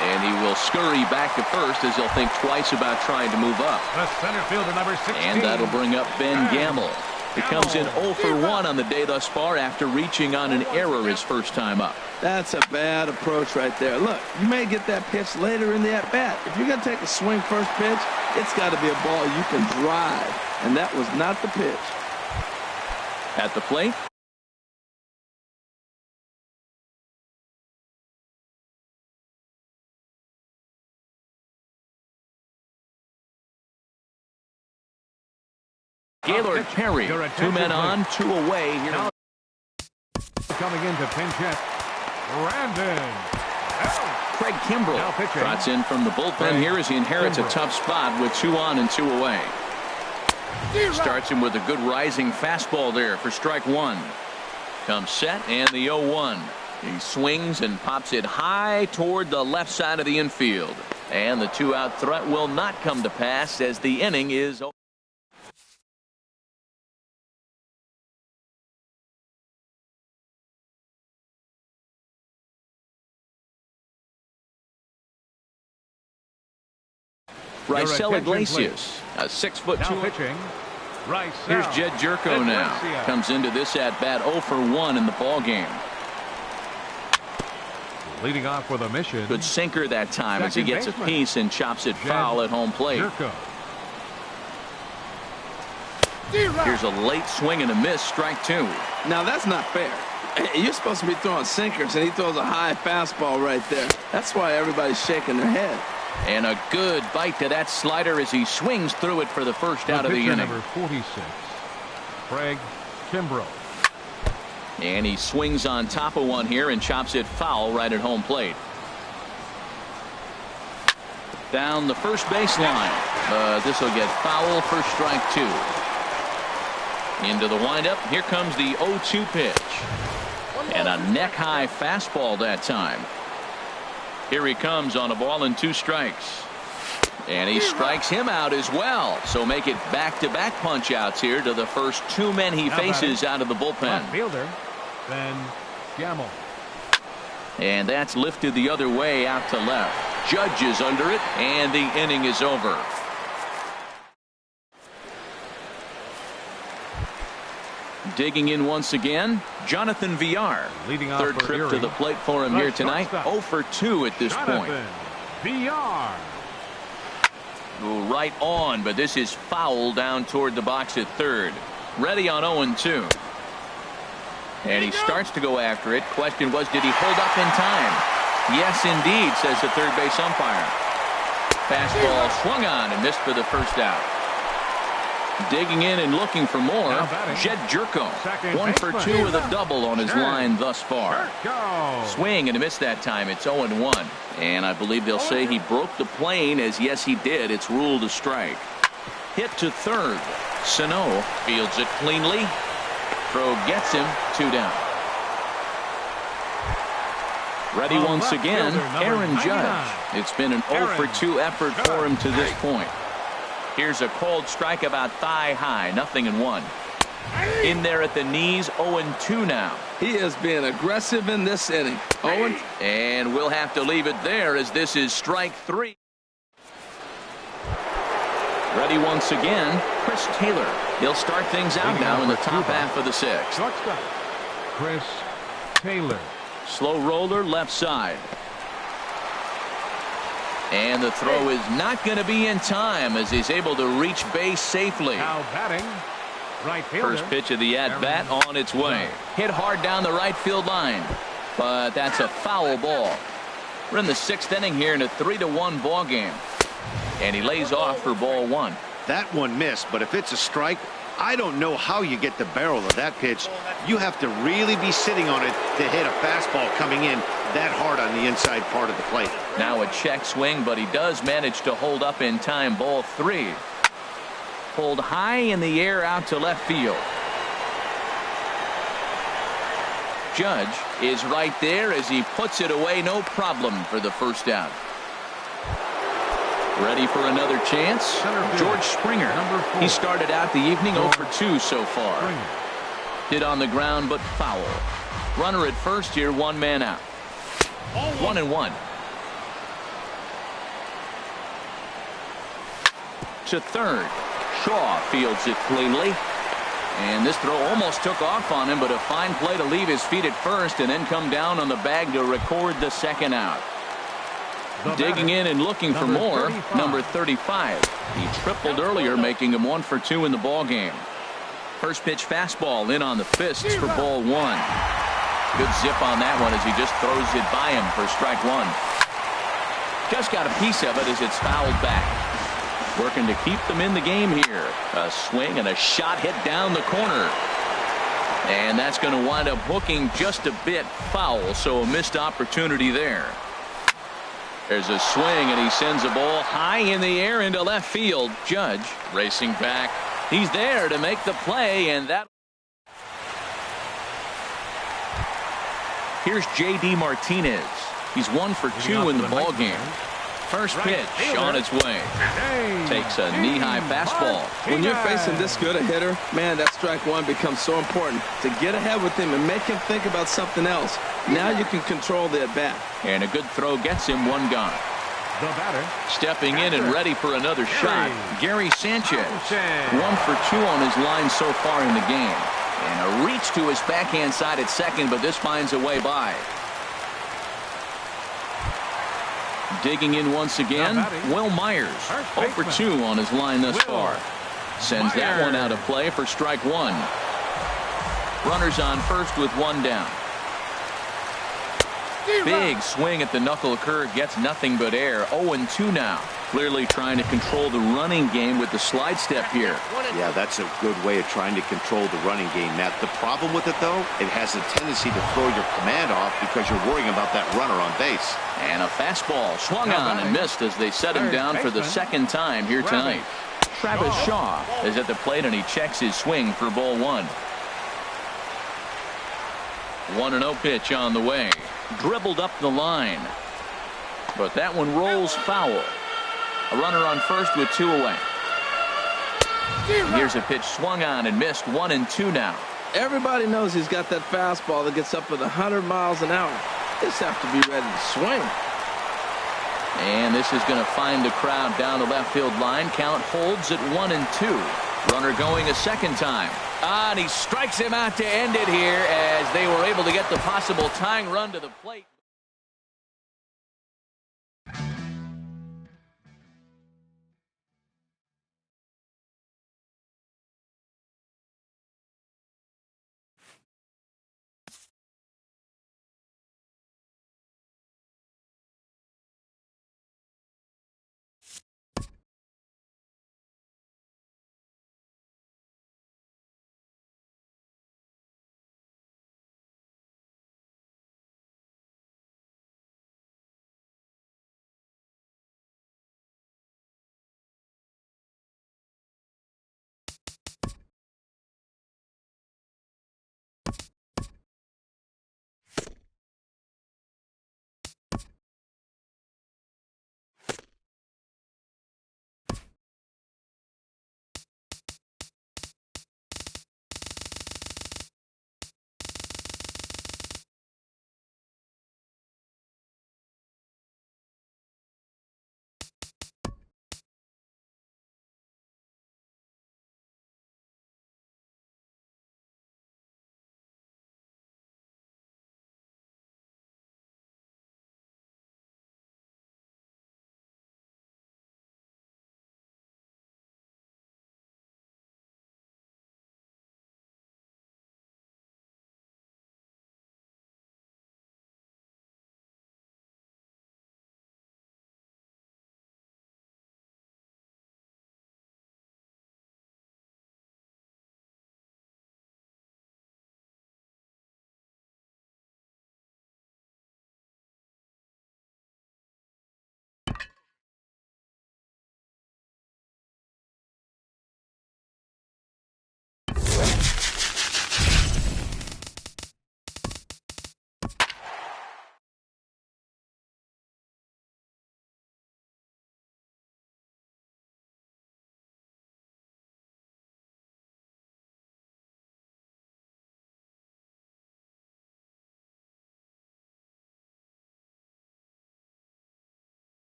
And he will scurry back to first as he'll think twice about trying to move up. The center fielder, number 16. And that'll bring up Ben Gamble. He comes in 0 for 1 on the day thus far after reaching on an error his first time up. That's a bad approach right there. Look, you may get that pitch later in the at-bat. If you're going to take a swing first pitch, it's got to be a ball you can drive. And that was not the pitch. At the plate, Gaylord Perry, 2 men on, 2 away here. Now coming in to pinch hit, Brandon. Craig Kimbrell trots in from the bullpen here as he inherits a tough spot with 2 on and 2 away. Starts him with a good rising fastball there for strike 1. Comes set and the 0-1. He swings and pops it high toward the left side of the infield. And the 2-out threat will not come to pass as the inning is over. Raisel Iglesias, a 6'2". Pitching, Here's Jed Jerko now. Comes into this at bat 0 for 1 in the ball game. Leading off with a mission. Good sinker that time as he gets a piece and chops it foul at home plate. Jerko. Here's a late swing and a miss, strike 2. Now that's not fair. You're supposed to be throwing sinkers, and he throws a high fastball right there. That's why everybody's shaking their head. And a good bite to that slider as he swings through it for the first out of the inning. Number 46, Craig Kimbrell. And he swings on top of one here and chops it foul right at home plate. Down the first baseline. This will get foul for strike 2. Into the windup. Here comes the 0-2 pitch. And a neck-high fastball that time. Here he comes on a ball and 2 strikes. And he strikes him out as well. So make it back-to-back punch-outs here to the first two men he faces out of the bullpen. Left fielder, Ben Gamble. And that's lifted the other way out to left. Judge is under it, and the inning is over. Digging in once again, Jonathan Villar. Leading off Third for trip to Erie, the plate for him here tonight. shortstop, 0 for 2 at this point. Jonathan Villar. Right on, but this is foul down toward the box at third. Ready on 0-2. And he starts to go after it. Question was, did he hold up in time? Yes, indeed, says the third base umpire. Fastball swung on and missed for the first out. Digging in and looking for more, Jed Jerko. 1 for 2 with a double on his line thus far. Swing and a miss that time. It's 0-1. And I believe they'll say he broke the plane, as yes he did. It's ruled a strike. Hit to third. Sano fields it cleanly. Throw gets him. 2 down. Ready once again, Aaron Judge. It's been an 0 for 2 effort for him to this point. Here's a cold strike about thigh high. 0-1. In there at the knees. 0-2 now. He is being aggressive in this inning. 0. And we'll have to leave it there, as this is strike 3. Ready once again, Chris Taylor. He'll start things out now in the top half of the 6th. Shortstop, Chris Taylor. Slow roller left side. And the throw is not going to be in time, as he's able to reach base safely. Now batting, right fielder. First pitch of the at-bat on its way. Hit hard down the right field line. But that's a foul ball. We're in the 6th inning here in a 3-1 ball game. And he lays off for ball 1. That one missed, but if it's a strike, I don't know how you get the barrel of that pitch. You have to really be sitting on it to hit a fastball coming in that hard on the inside part of the plate. Now a check swing, but he does manage to hold up in time. Ball 3. Pulled high in the air out to left field. Judge is right there as he puts it away. No problem for the first out. Ready for another chance. George Springer. He started out the evening 0 for 2 so far. Hit on the ground, but foul. Runner at first here, 1 man out. 1-1. To third. Shaw fields it cleanly. And this throw almost took off on him, but a fine play to leave his feet at first and then come down on the bag to record the second out. Digging in and looking for more, number 35. He tripled earlier, making him 1 for 2 in the ball game. First pitch fastball in on the fists for ball 1. Good zip on that one as he just throws it by him for strike 1. Just got a piece of it as it's fouled back. Working to keep them in the game here. A swing and a shot hit down the corner. And that's going to wind up hooking just a bit foul, so a missed opportunity there. There's a swing, and he sends a ball high in the air into left field. Judge racing back. He's there to make the play, and that. Here's J.D. Martinez. He's 1 for 2 in the ball game. First pitch on its way. Takes a knee-high fastball. When you're facing this good a hitter, man, that strike 1 becomes so important to get ahead with him and make him think about something else. Now you can control the at-bat. And a good throw gets him 1 gone. The batter. Stepping in and ready for another shot, Gary Sanchez. 1 for 2 on his line so far in the game. And a reach to his backhand side at second, but this finds a way by. Digging in once again, Will Myers. 0 for 2 on his line thus far. Sends that one out of play for strike 1. Runners on first with 1 down. Big swing at the knuckle curve, gets nothing but air. 0-2 now. Clearly trying to control the running game with the slide step here. Yeah, that's a good way of trying to control the running game, Matt. The problem with it, though, it has a tendency to throw your command off because you're worrying about that runner on base. And a fastball swung on and missed as they set him down for the second time here tonight. Travis Shaw is at the plate, and he checks his swing for ball 1. 1-0 pitch on the way. Dribbled up the line. But that one rolls foul. A runner on first with 2 away. Here's a pitch swung on and missed. 1-2 now. Everybody knows he's got that fastball that gets up at 100 miles an hour. Just have to be ready to swing. And this is going to find the crowd down the left field line. Count holds at 1-2. Runner going a second time. And he strikes him out to end it here as they were able to get the possible tying run to the plate.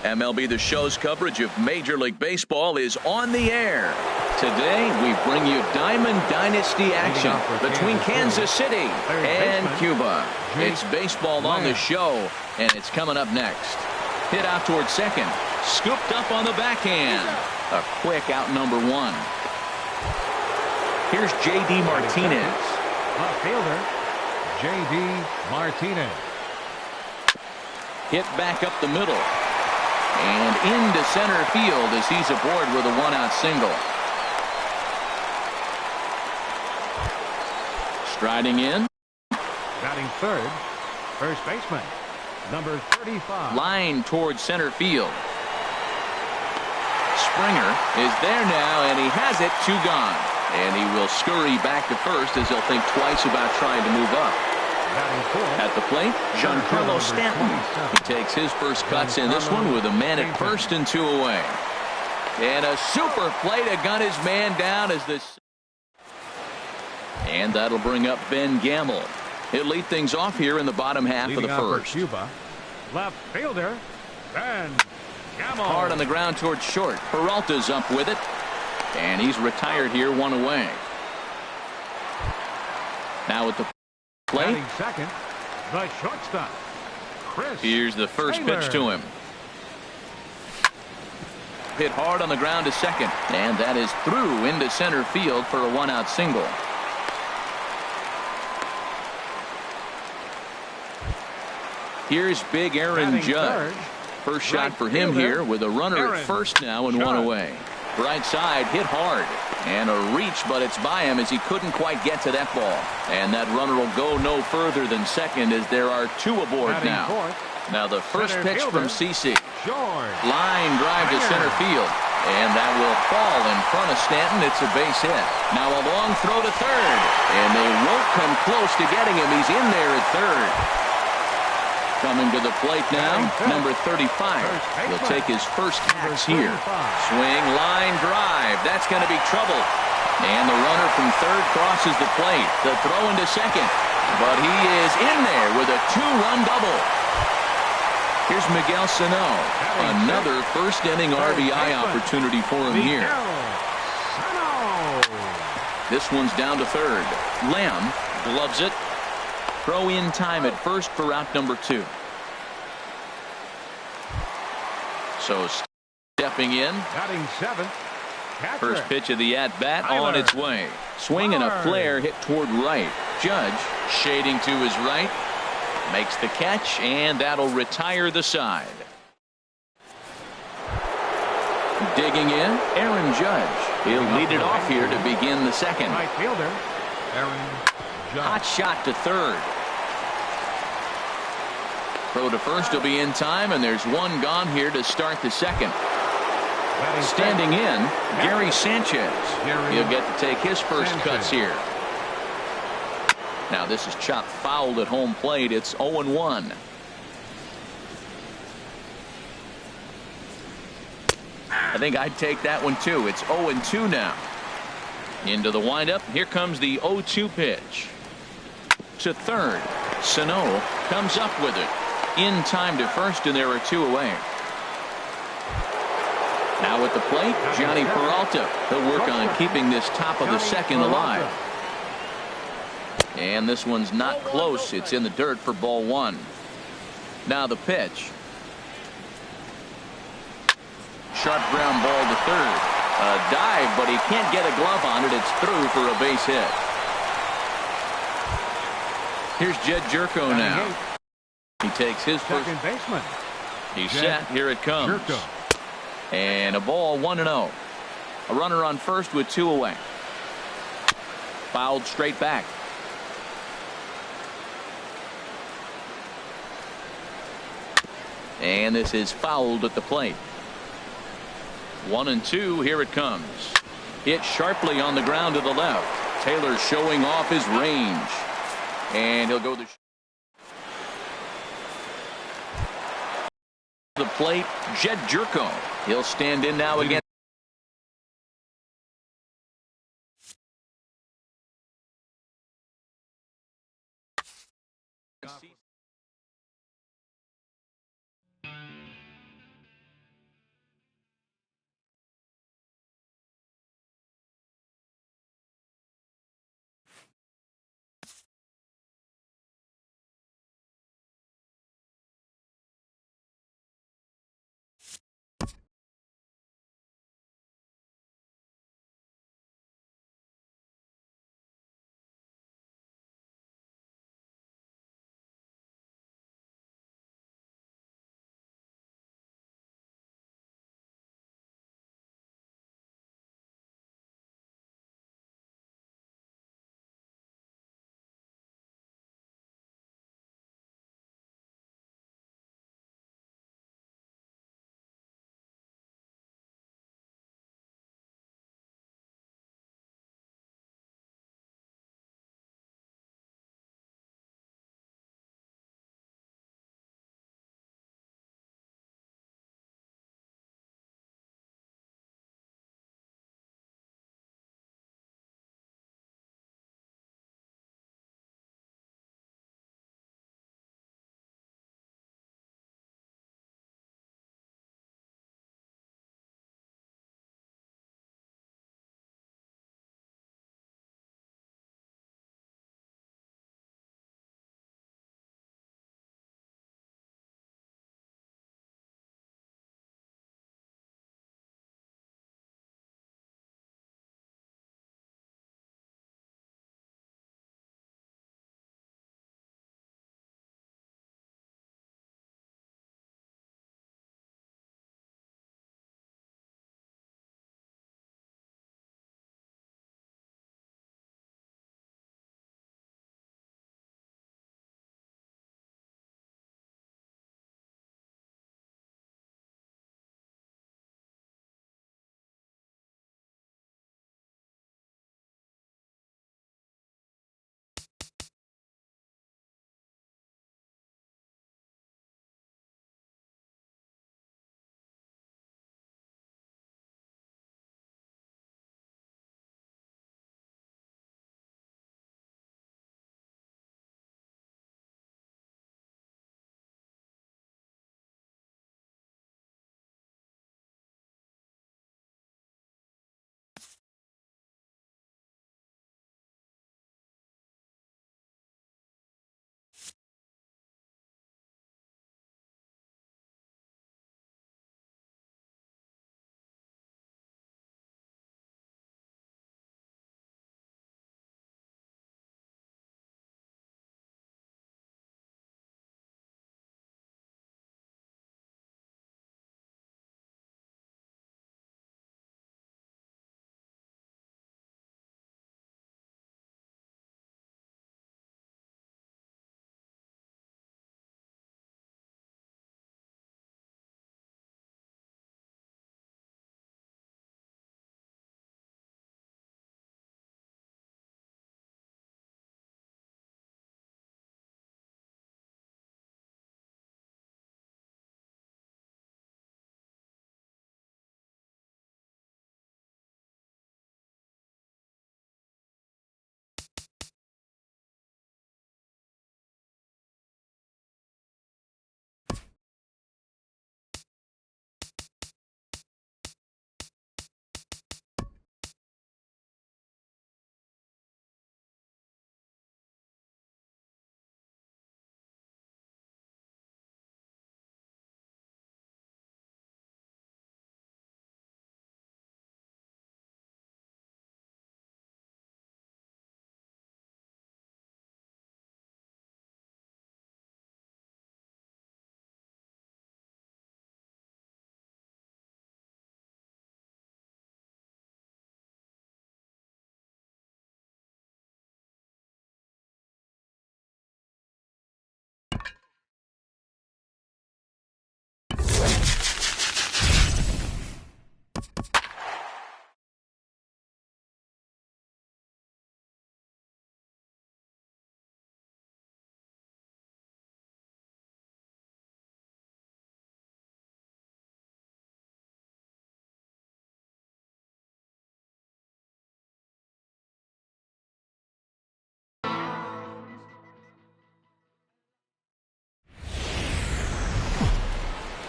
MLB The Show's coverage of Major League Baseball is on the air. Today, we bring you Diamond Dynasty action between Kansas City and Cuba. It's baseball on the show, and it's coming up next. Hit out towards second. Scooped up on the backhand. A quick out number 1. Here's J.D. Martinez. Left fielder, J.D. Martinez. Hit back up the middle. And into center field as he's aboard with a 1-out single. Striding in. Batting third, first baseman, number 35. Line towards center field. Springer is there now, and he has it. 2 gone. And he will scurry back to first as he'll think twice about trying to move up. At the plate, Giancarlo Stanton. He takes his first cuts in this one with a man at first and 2 away. And a super play to gun his man down as this. And that'll bring up Ben Gamble. He'll lead things off here in the bottom half of the first. Cuba, left fielder, Ben Gamble. Hard on the ground towards short. Peralta's up with it. And he's retired here, 1 away. Now at the play. Second, the shortstop, Chris. Here's the first pitch to him. Hit hard on the ground to second. And that is through into center field for a 1-out single. Here's big Aaron Judge. First shot for him here with a runner at first now and 1 away. Right side hit hard. And a reach, but it's by him as he couldn't quite get to that ball. And that runner will go no further than second as there are 2 aboard now. Now the first pitch from CC. Line drive to center field. And that will fall in front of Stanton. It's a base hit. Now a long throw to third. And they won't come close to getting him. He's in there at third. Coming to the plate now, number 35. He'll take his first hacks here. Swing, line drive. That's going to be trouble. And the runner from third crosses the plate. The throw into second. But he is in there with a two-run double. Here's Miguel Sano. Another first-inning RBI opportunity for him here. This one's down to third. Lamb gloves it. Throw in time at first for out number 2. So stepping in. Batting 7th. First pitch of the at-bat on its way. Swing and a flare hit toward right. Judge shading to his right. Makes the catch, and that'll retire the side. Digging in, Aaron Judge. He'll lead it off here to begin the second. Right fielder, Aaron Judge. Hot shot to third. Throw to first will be in time, and there's one gone here to start the second. Standing in, Gary Sanchez. He'll get to take his first cuts here. Now this is chopped fouled at home plate. It's 0-1. I think I'd take that one too. It's 0-2 now. Into the windup. Here comes the 0-2 pitch. To third. Sano comes up with it. In time to first, and there are 2 away. Now at the plate, Johnny Peralta. He'll work on keeping this top of the second alive. And this one's not close. It's in the dirt for ball 1. Now the pitch. Sharp ground ball to third. A dive, but he can't get a glove on it. It's through for a base hit. Here's Jed Jerko now. He takes his first. Second baseman. He's set. Here it comes. And a ball 1-0. A runner on first with 2 away. Fouled straight back. And this is fouled at the plate. 1-2. Here it comes. Hit sharply on the ground to the left. Taylor showing off his range. And he'll go the plate. Jed Jerko. He'll stand in now again.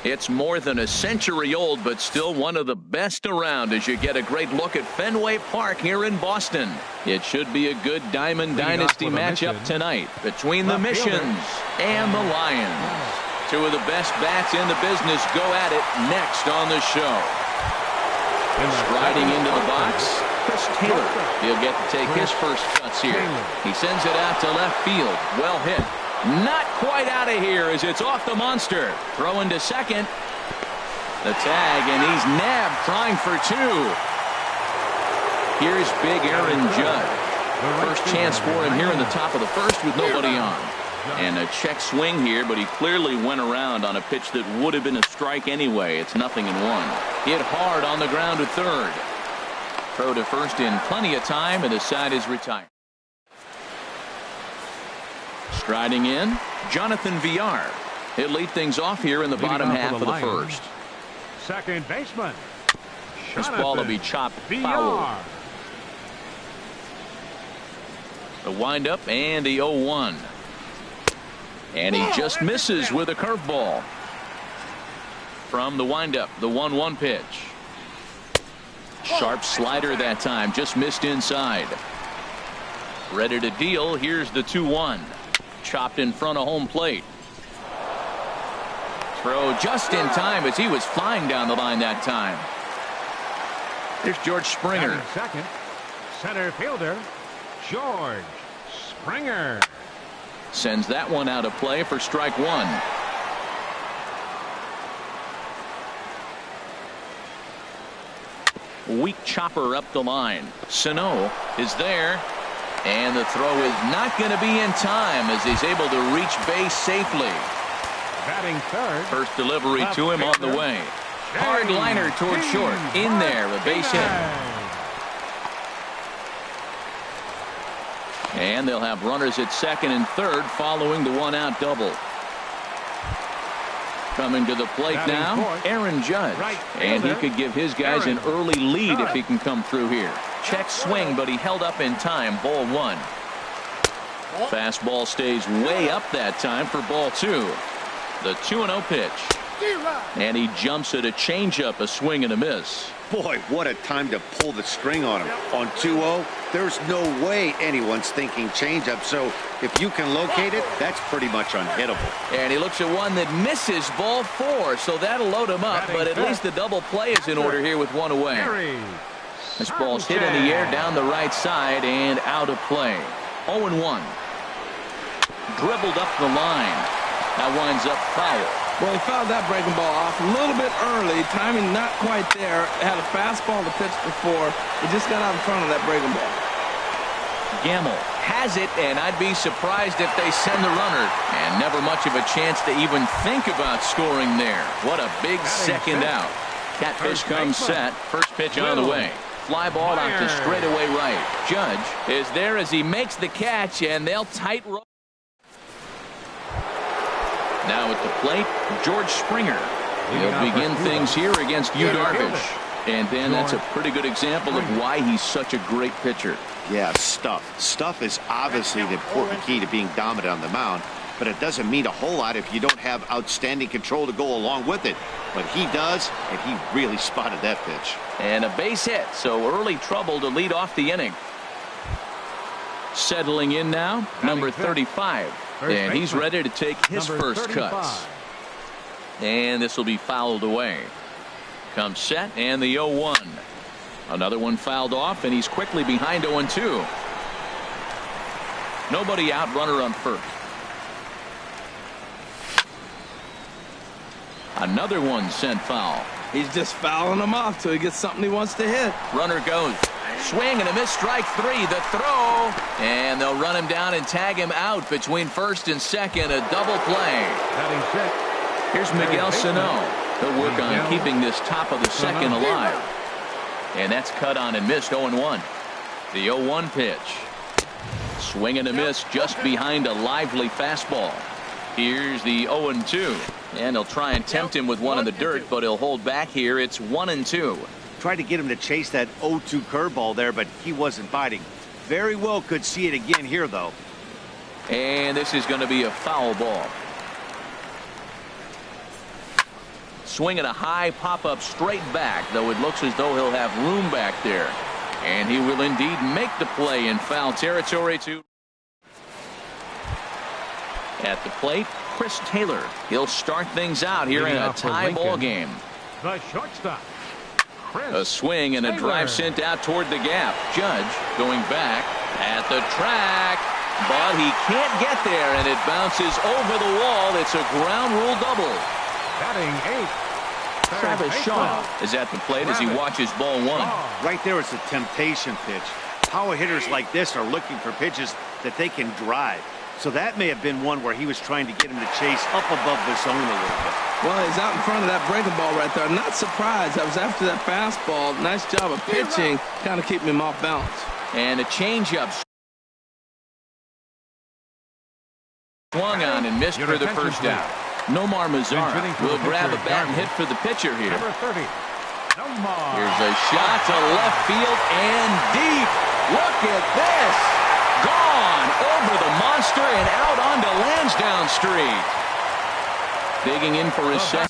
It's more than a century old, but still one of the best around as you get a great look at Fenway Park here in Boston. It should be a good Diamond Dynasty matchup tonight between the Missions and the Lions. Two of the best bats in the business go at it next on the show. Striding into the box, Chris Taylor. He'll get to take his first cuts here. He sends it out to left field. Well hit. Not quite out of here as it's off the monster. Throwing to second. The tag, and he's nabbed trying for two. Here's big Aaron Judd. First chance for him here in the top of the first with nobody on. And a check swing here, but he clearly went around on a pitch that would have been a strike anyway. It's 0-1. Hit hard on the ground to third. Throw to first in plenty of time, and the side is retired. Striding in, Jonathan Villar. He'll lead things off here in the bottom half of the first. Second baseman. This ball will be chopped foul. The windup and the 0-1. And he just misses with a curveball. From the windup, the 1-1 pitch. Sharp slider that time, just missed inside. Ready to deal, here's the 2-1. Chopped in front of home plate. Throw just in time as he was flying down the line that time. Here's George Springer. Second, center fielder, George Springer. Sends that one out of play for strike one. Weak chopper up the line. Sano is there. And the throw is not going to be in time as he's able to reach base safely. Batting third. First delivery to him on the way. Hard liner toward short. In there, a base hit. And they'll have runners at second and third following the one-out double. Coming to the plate now, Aaron Judge. And he could give his guys an early lead if he can come through here. Check swing, but he held up in time. Ball one. Fastball stays way up that time for ball two. The 2-0 pitch. And he jumps at a changeup, a swing and a miss. Boy, what a time to pull the string on him. On 2-0, there's no way anyone's thinking changeup. So if you can locate it, that's pretty much unhittable. And he looks at one that misses, ball four. So that'll load him up. But at least the double play is in order here with one away. This ball's hit in the air down the right side and out of play. 0-1. Dribbled up the line. That winds up foul. Well, he fouled that breaking ball off a little bit early. Timing not quite there. Had a fastball to pitch before. He just got out in front of that breaking ball. Gamble has it, and I'd be surprised if they send the runner. And never much of a chance to even think about scoring there. What a big second out. Catfish comes set. First pitch on the way. Fly ball out to straightaway right. Judge is there as he makes the catch, and they'll tight roll. Now at the plate, George Springer. He'll begin things here against Yu Darvish. And then that's a pretty good example of why he's such a great pitcher. Yeah, stuff. Stuff is obviously the important key to being dominant on the mound, but it doesn't mean a whole lot if you don't have outstanding control to go along with it. But he does, and he really spotted that pitch. And a base hit, so early trouble to lead off the inning. Settling in now, number 35. And he's ready to take his first cuts. And this will be fouled away. Comes set, and the 0-1. Another one fouled off, and he's quickly behind 0-2. Nobody out, runner on first. Another one sent foul. He's just fouling them off till he gets something he wants to hit. Runner goes. Swing and a miss, strike three. The throw. And they'll run him down and tag him out between first and second. A double play. Here's Miguel Sano. He'll work on keeping this top of the second alive. And that's cut on and missed. 0-1. The 0-1 pitch. Swing and a miss just behind a lively fastball. Here's the 0-2. And they'll try and tempt him with one in the dirt, but he'll hold back here. It's 1-2. Tried to get him to chase that 0-2 curveball there, but he wasn't biting. Very well could see it again here, though. And this is going to be a foul ball. swinging a high pop-up straight back, though it looks as though he'll have room back there. And he will indeed make the play in foul territory. At the plate, Chris Taylor. He'll start things out here in a tie ball game. The shortstop. A swing and a drive sent out toward the gap. Judge going back at the track, but he can't get there, and it bounces over the wall. It's a ground rule double. Batting 8. Travis Shaw is at the plate as he watches ball 1. Right there is a temptation pitch. Power hitters like this are looking for pitches that they can drive. So that may have been one where he was trying to get him to chase up above the zone a little bit. Well, he's out in front of that breaking ball right there. Not surprised. That was after that fastball. Nice job of pitching, kind of keeping him off balance. And a changeup swung on and missed for the first out. Nomar Mazara will grab a bat and hit for the pitcher here. Number 30. Here's a shot to left field and deep. Look at this. Gone over the monster and out onto Lansdowne Street. Digging in for his second.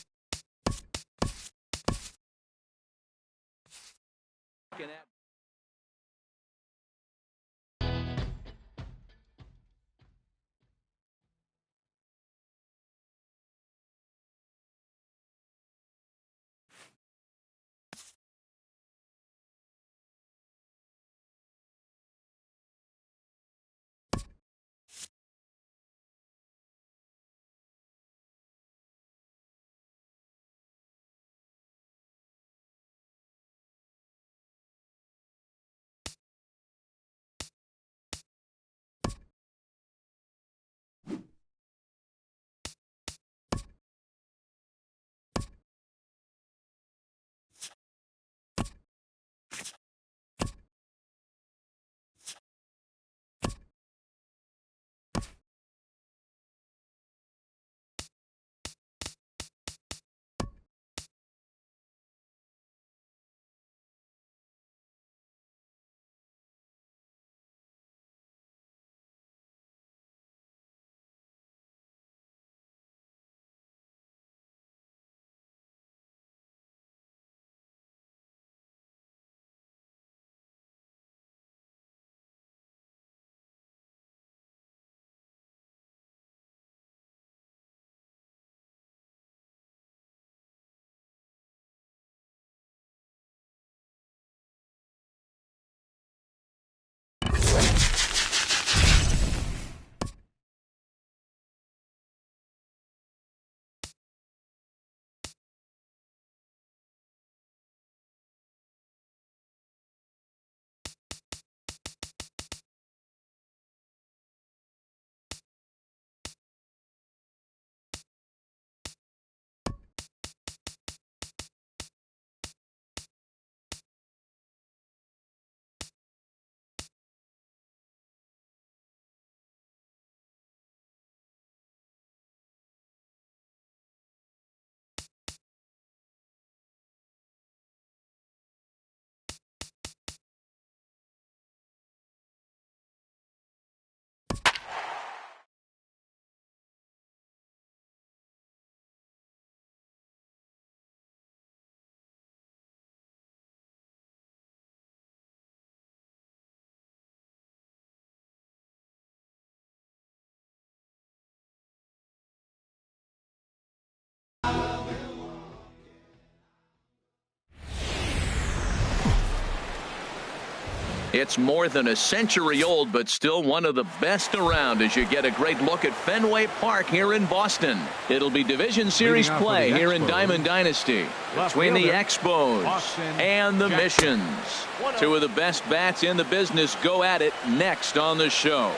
It's more than a century old, but still one of the best around as you get a great look at Fenway Park here in Boston. It'll be Division Series play here in Diamond Dynasty between the Expos and the Missions. Two of the best bats in the business go at it next on the show.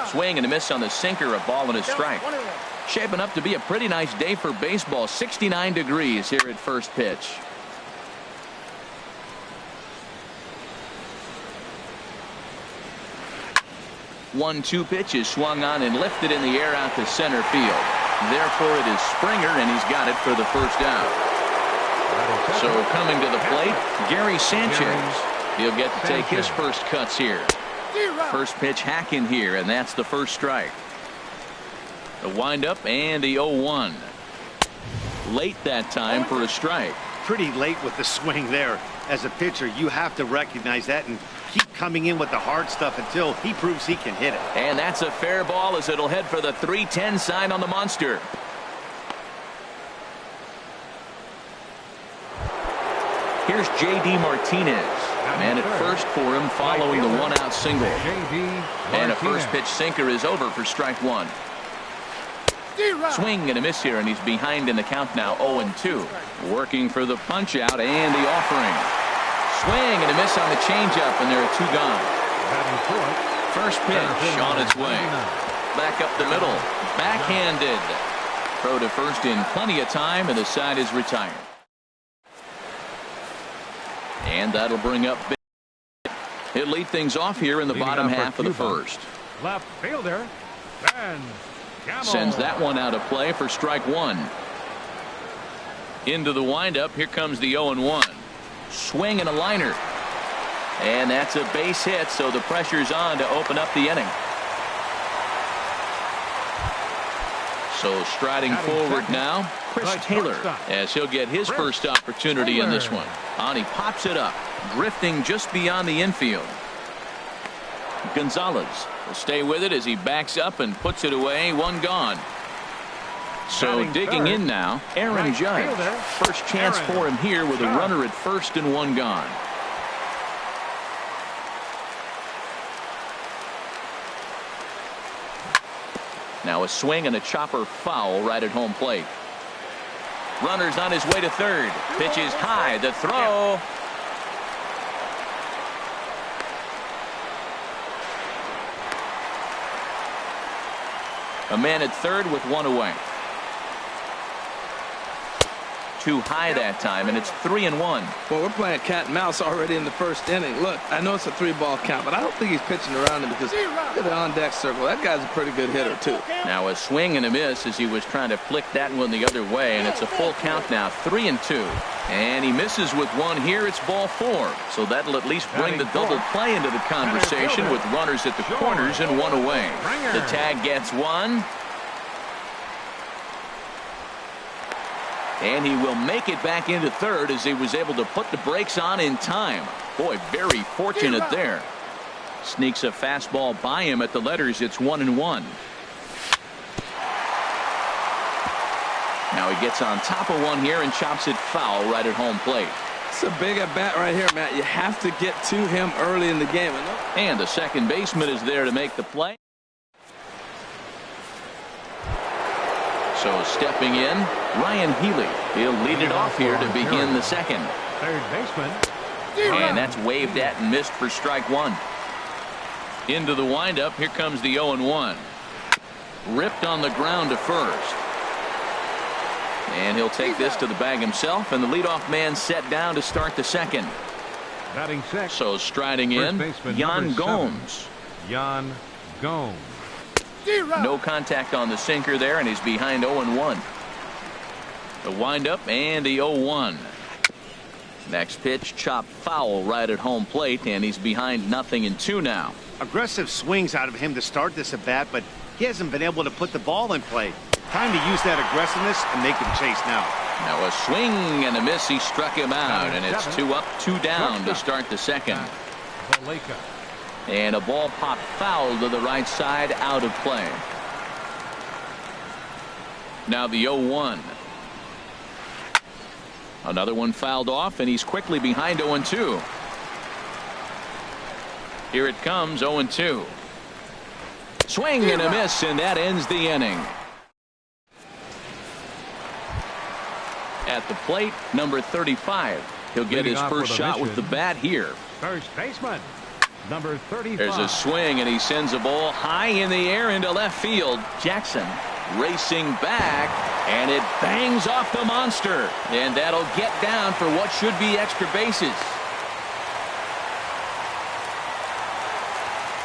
Swing and a miss on the sinker, a ball and a strike. Shaping up to be a pretty nice day for baseball. 69 degrees here at first pitch. 1-2 pitch is swung on and lifted in the air out to center field. Therefore, it is Springer, and he's got it for the first out. So coming to the plate, Gary Sanchez. He'll get to take his first cuts here. First pitch hacking here, and that's the first strike. The windup and the 0-1. Late that time for a strike. Pretty late with the swing there. As a pitcher, you have to recognize that and keep coming in with the hard stuff until he proves he can hit it. And that's a fair ball as it'll head for the 3-10 sign on the monster. Here's J.D. Martinez. Man at first for him following the one-out single. And a first-pitch sinker is over for strike one. Swing and a miss here, and he's behind in the count now, 0-2. Working for the punch-out and the offering. Swing and a miss on the changeup, and there are two gone. First pitch on its way. Back up the middle. Backhanded. Throw to first in plenty of time, and the side is retired. And that'll bring up big. He'll lead things off here in the bottom half of the first. Left fielder. Sends that one out of play for strike one. Into the windup. Here comes the 0-1. Swing and a liner. And that's a base hit, so the pressure's on to open up the inning. So striding forward now, Chris Taylor, as he'll get his first opportunity in this one. And he pops it up, drifting just beyond the infield. Gonzalez will stay with it as he backs up and puts it away. One gone. So digging in now, Aaron Judge. First chance for him here with a runner at first and one gone. Now a swing and a chopper foul right at home plate. Runner's on his way to third. Pitch is high. The throw. A man at third with one away. Too high that time, and it's 3-1. Well, we're playing cat and mouse already in the first inning. Look, I know it's a 3-ball count, but I don't think he's pitching around him because look at the on-deck circle. That guy's a pretty good hitter, too. Now a swing and a miss as he was trying to flick that one the other way, and it's a full count now, 3-2. And he misses with one here. It's ball four. So that'll at least bring the double play into the conversation with runners at the corners and one away. The tag gets one. And he will make it back into third as he was able to put the brakes on in time. Boy, very fortunate there. Sneaks a fastball by him at the letters. It's 1-1. Now he gets on top of one here and chops it foul right at home plate. It's a big at bat right here, Matt. You have to get to him early in the game. And the second baseman is there to make the play. So stepping in, Ryan Healy. He'll lead it off here to begin the second. Third baseman. And that's waved at and missed for strike one. Into the windup. Here comes the 0-1. Ripped on the ground to first. And he'll take this to the bag himself, and the leadoff man set down to start the second. Batting sixth. So striding in, Yan Gomes. Yan Gomes. No contact on the sinker there, and he's behind 0-1. The windup and the 0-1. Next pitch, chop foul right at home plate, and he's behind 0-2 now. Aggressive swings out of him to start this at bat, but he hasn't been able to put the ball in play. Time to use that aggressiveness and make him chase now. Now a swing and a miss. He struck him out, and it's 2 up, 2 down to start the second. And a ball pop foul to the right side, out of play. Now the 0-1. Another one fouled off, and he's quickly behind 0-2. Here it comes, 0-2. Swing and a miss, and that ends the inning. At the plate, number 35. He'll get his first shot with the bat here. First baseman, number 35. There's a swing, and he sends a ball high in the air into left field. Jackson racing back, and it bangs off the monster. And that'll get down for what should be extra bases.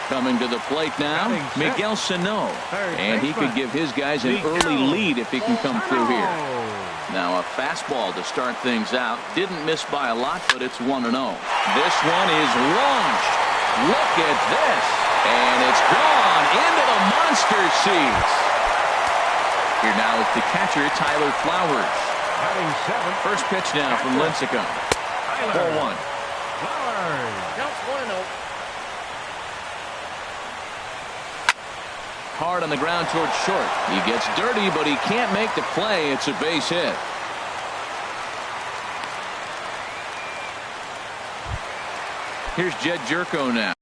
Coming to the plate now, Miguel Sano. And he could give his guys an early lead if he can come through here. Now a fastball to start things out. Didn't miss by a lot, but it's 1-0. This one is launched. Look at this. And it's gone into the monster seats. Here now is the catcher, Tyler Flowers. Batting seventh. First pitch now from Lincecum. 4-1. Flowers. Counts 1-0. Hard on the ground towards short. He gets dirty, but he can't make the play. It's a base hit. Here's Jed Jerko now.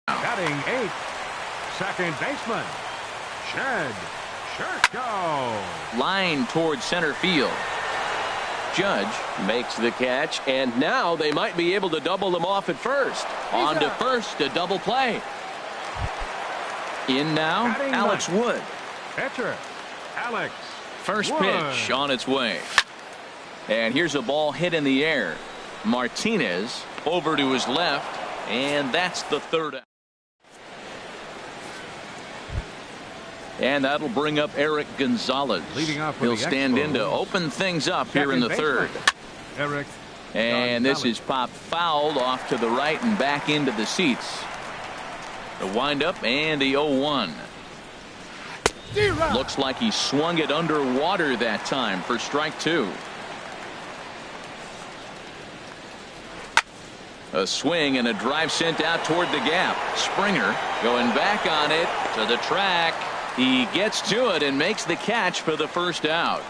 Batting eighth. Second baseman. Jed Jerko. Line towards center field. Judge makes the catch, and now they might be able to double them off at first. On to first, a double play. In now, Batting Alex ninth. Wood. Pitcher Alex First Wood. pitch on its way. And here's a ball hit in the air. Martinez over to his left, and that's the third out. And that'll bring up Eric Gonzalez. Leading off for He'll the stand in to Expos. open things up here in the Second third. baseman, Eric And this Gonzalez. is popped fouled off to the right and back into the seats. The windup and the 0-1. Looks like he swung it underwater that time for strike two. A swing and a drive sent out toward the gap. Springer going back on it to the track. He gets to it and makes the catch for the first out.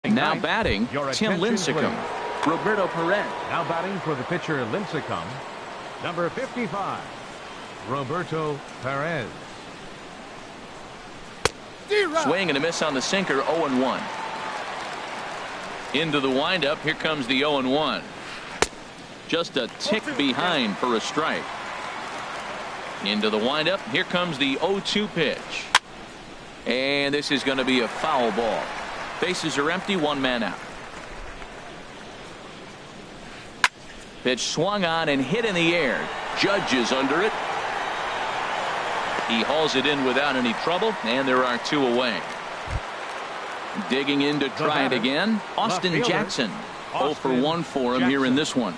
Now batting, Your Tim attention, Lincecum. Roberto Perez. Now batting for the pitcher Lincecum. Number 55, Roberto Perez. Swing and a miss on the sinker. 0-1. Into the windup. Here comes the 0-1. Just a tick behind for a strike. Into the windup. Here comes the 0-2 pitch. And this is going to be a foul ball. Bases are empty. One man out. Pitch swung on and hit in the air. Judge is under it. He hauls it in without any trouble, and there are two away. Digging in to try it again. Austin fielder, Jackson. 0 for Austin 1 for him here in this one.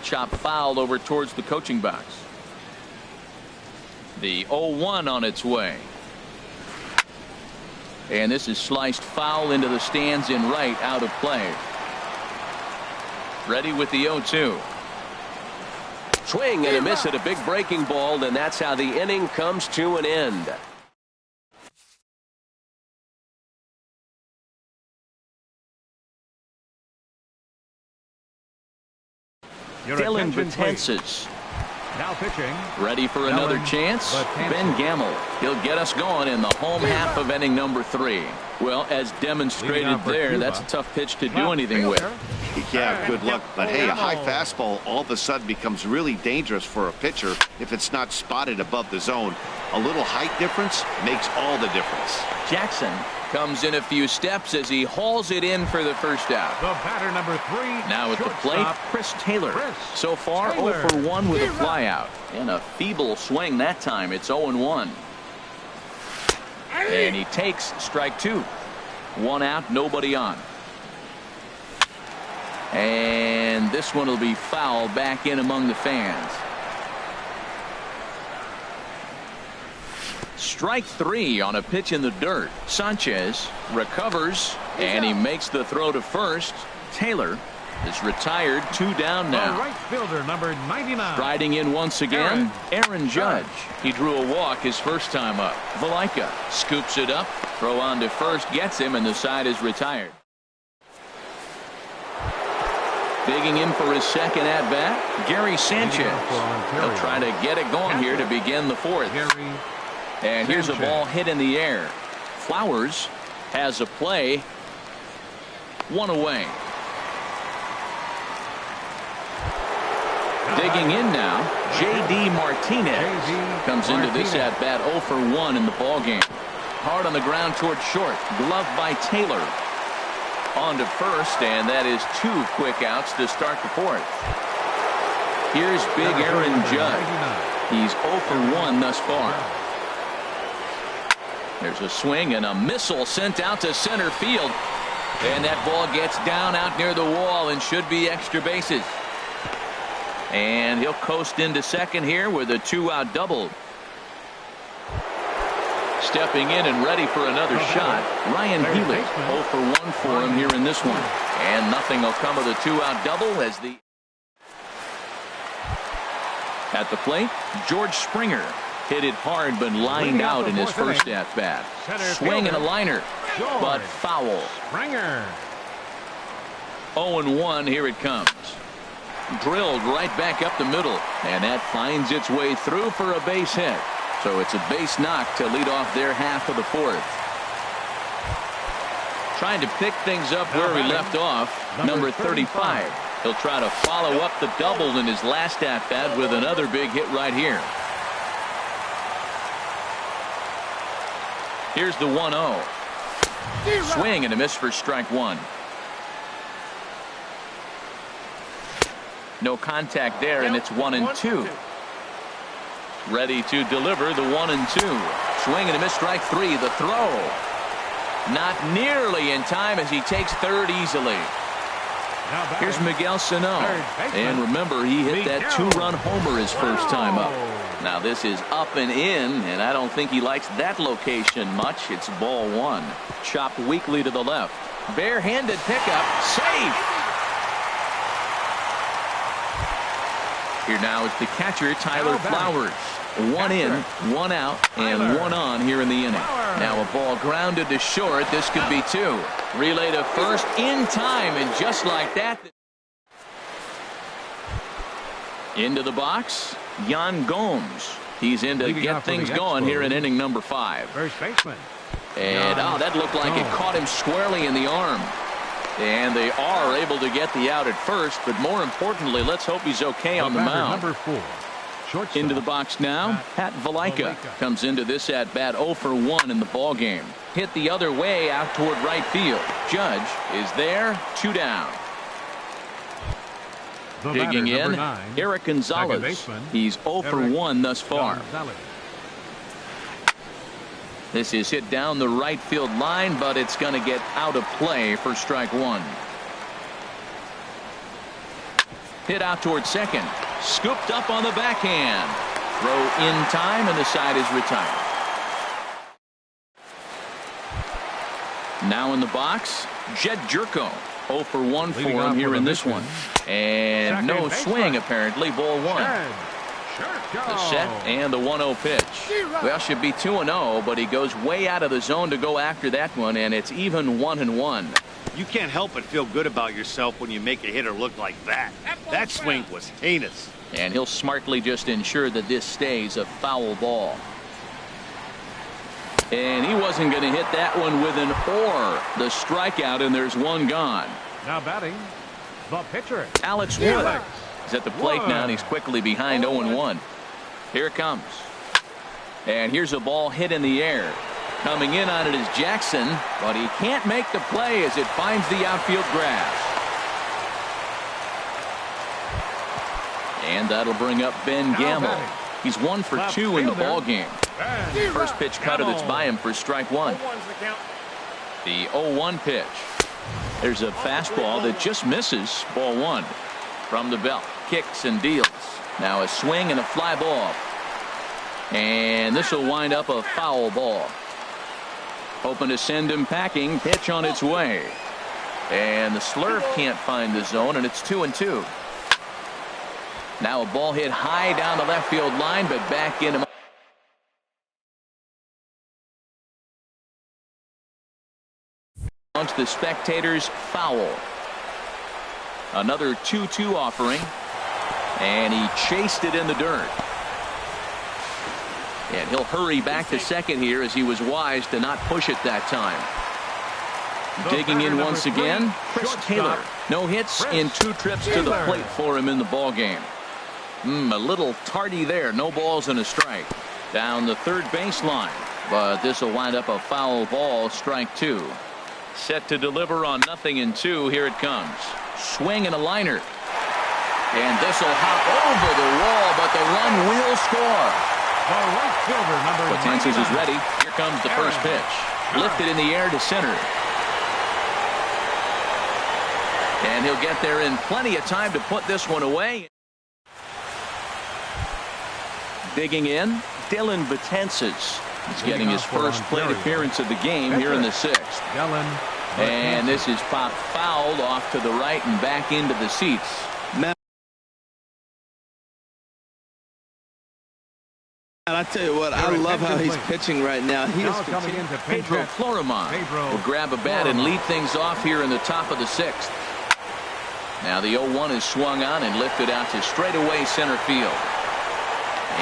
Chop fouled over towards the coaching box. The 0-1 on its way. And this is sliced foul into the stands in right, out of play. Ready with the 0-2. Swing and a miss at a big breaking ball, and that's how the inning comes to an end. Your Dylan attention, please. Betances. Now pitching. Ready for another Dylan chance? Betances. Ben Gamble. He'll get us going in the home half of inning number 3. Well, as demonstrated Leading off for there, Cuba. that's a tough pitch to do Left anything with. fielder. Yeah, good luck. But hey, a high fastball all of a sudden becomes really dangerous for a pitcher if it's not spotted above the zone. A little height difference makes all the difference. Jackson comes in a few steps as he hauls it in for the first out. The batter number 3. Now at the plate, shortstop, Chris Taylor. Chris So far, Taylor. 0 for 1 with a flyout. And a feeble swing that time. It's 0-1. And he takes strike 2. 1 out, nobody on. And this one will be foul back in among the fans. Strike 3 on a pitch in the dirt. Sanchez recovers and he makes the throw to first. Taylor is retired. 2 down The now. right fielder number 99. Riding in once again, Aaron Judge. He drew a walk his first time up. Valaika scoops it up. Throw on to first gets him, and the side is retired. Digging in for his second at bat, Gary Sanchez. He'll try to get it going here to begin the 4th. Gary And here's a Sanchez. ball hit in the air. Flowers has a play. 1 away. Digging in now, J.D. Martinez J.D. comes into this Martinez. at bat 0 for 1 in the ball game. Hard on the ground towards short. Glove by Taylor. On to first, and that is 2 quick outs to start the 4th. Here's big Aaron Judge. He's 0 for 1 thus far. There's a swing and a missile sent out to center field. And that ball gets down out near the wall and should be extra bases. And he'll coast into second here with a 2-out double. Stepping in and ready for another shot, Ryan Healy. 0 for 1 for him here in this one. And nothing will come of the 2-out double as the... At the plate, George Springer. Hit it hard but lined out in his first at-bat. Swing and a liner, but foul. Springer. 0-1, here it comes. Drilled right back up the middle, and that finds its way through for a base hit. So it's a base knock to lead off their half of the fourth. Trying to pick things up where he left off, number 35. He'll try to follow up the double in his last at-bat with another big hit right here. Here's the 1-0. Swing and a miss for strike one. No contact there, and it's 1-2. Ready to deliver the 1-2. Swing and a miss, strike three. The throw. Not nearly in time as he takes third easily. Here's Miguel Sano. And remember, he hit that 2-run homer his first time up. Now this is up and in, and I don't think he likes that location much. It's ball one. Chopped weakly to the left. Barehanded pickup. Safe. Here now is the catcher, Tyler Flowers. One in, one out, and one on here in the inning. Now a ball grounded to short. This could be two. Relay to first in time, and just like that. Into the box, Yan Gomes. He's in to get things going here in inning number 5. First baseman. And that looked like it caught him squarely in the arm. And they are able to get the out at first, but more importantly, let's hope he's okay on the mound. Number 4. Into the box now, Pat Valaika comes into this at bat 0 for 1 in the ball game. Hit the other way out toward right field. Judge is there, 2 down. Digging in, Eric Gonzalez. He's 0 for 1 thus far. This is hit down the right field line, but it's going to get out of play for strike one. Hit out toward second. Scooped up on the backhand. Throw in time, and the side is retired. Now in the box, Jed Jerko. 0 for 1 for him here in this one. And no swing, apparently. Ball one. The set and the 1-0 pitch. Well, should be 2-0, but he goes way out of the zone to go after that one, and it's even 1-1. You can't help but feel good about yourself when you make a hitter look like that. That swing was heinous. And he'll smartly just ensure that this stays a foul ball. And he wasn't going to hit that one with an or. The strikeout, and there's one gone. Now batting, the pitcher, Alex Wood. He's at the plate now, and he's quickly behind 0-1. Here it comes. And here's a ball hit in the air. Coming in on it is Jackson, but he can't make the play as it finds the outfield grass. And that'll bring up Ben Gamble. He's 1 for 2 in the ball game. First pitch cutter that's by him for strike one. The 0-1 pitch. There's a fastball that just misses. Ball one. From the belt. Kicks and deals. Now a swing and a fly ball. And this will wind up a foul ball. Hoping to send him packing. Pitch on its way. And the slurve can't find the zone, and it's 2-2. Now a ball hit high down the left field line, but back in. Amongst the spectators, foul. Another 2-2 offering. And he chased it in the dirt. And he'll hurry back to second here as he was wise to not push it that time. Digging in once again, Chris Taylor. No hits in 2 trips to the plate for him in the ball game. A little tardy there. No balls and a strike. Down the third baseline. But this will wind up a foul ball, strike 2. Set to deliver on 0-2. Here it comes. Swing and a liner. And this will hop over the wall, but the run will score. The right fielder, number Potensis is 99. ready. Here comes the first pitch. Lifted in the air to center. And he'll get there in plenty of time to put this one away. Digging in, Dylan Potensis. He's getting his first plate appearance of the game here in the sixth. And this is popped fouled off to the right and back into the seats. And I tell you what, I love how he's pitching right now. He is coming into pinch Pedro hit. Florimon will grab a bat and lead things off here in the top of the sixth. Now the 0-1 is swung on and lifted out to straightaway center field.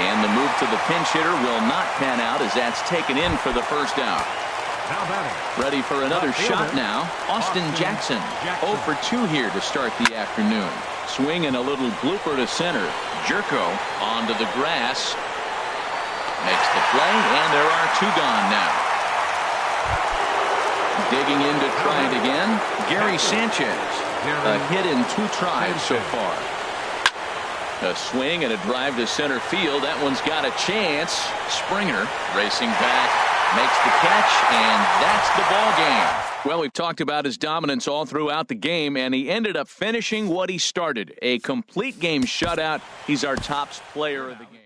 And the move to the pinch hitter will not pan out as that's taken in for the first out. Now batting. Ready for another shot now. Austin Jackson. 0 for 2 here to start the afternoon. Swing and a little blooper to center. Jerko onto the grass. Makes the play, and there are 2 gone now. Digging in to try it again. Gary Sanchez. A hit in 2 tries so far. A swing and a drive to center field. That one's got a chance. Springer racing back, makes the catch, and that's the ball game. Well, we've talked about his dominance all throughout the game, and he ended up finishing what he started. A complete game shutout. He's our top player of the game.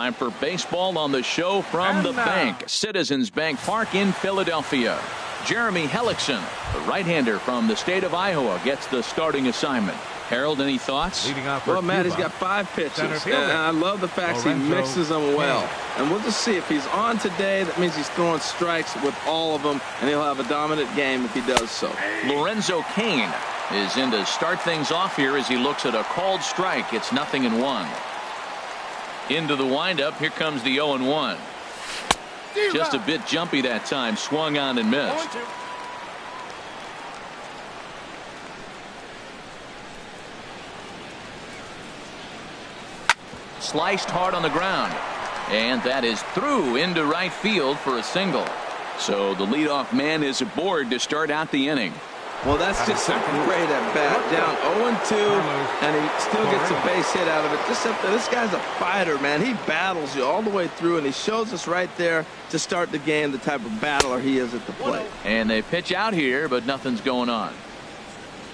Time for baseball on the show from the bank. Citizens Bank Park in Philadelphia. Jeremy Hellickson, the right-hander from the state of Iowa, gets the starting assignment. Harold, any thoughts? Well, Matt, he's got 5 pitches, and I love the fact he mixes them well. And we'll just see if he's on today. That means he's throwing strikes with all of them, and he'll have a dominant game if he does so. Lorenzo Cain is in to start things off here as he looks at a called strike. It's 0-1. Into the windup. Here comes the 0-1. Just a bit jumpy that time. Swung on and missed. Sliced hard on the ground. And that is through into right field for a single. So the leadoff man is aboard to start out the inning. Well, that's just a great at bat. Down 0-2, and he still gets a base hit out of it. This guy's a fighter, man. He battles you all the way through, and he shows us right there to start the game the type of battler he is at the plate. And they pitch out here, but nothing's going on.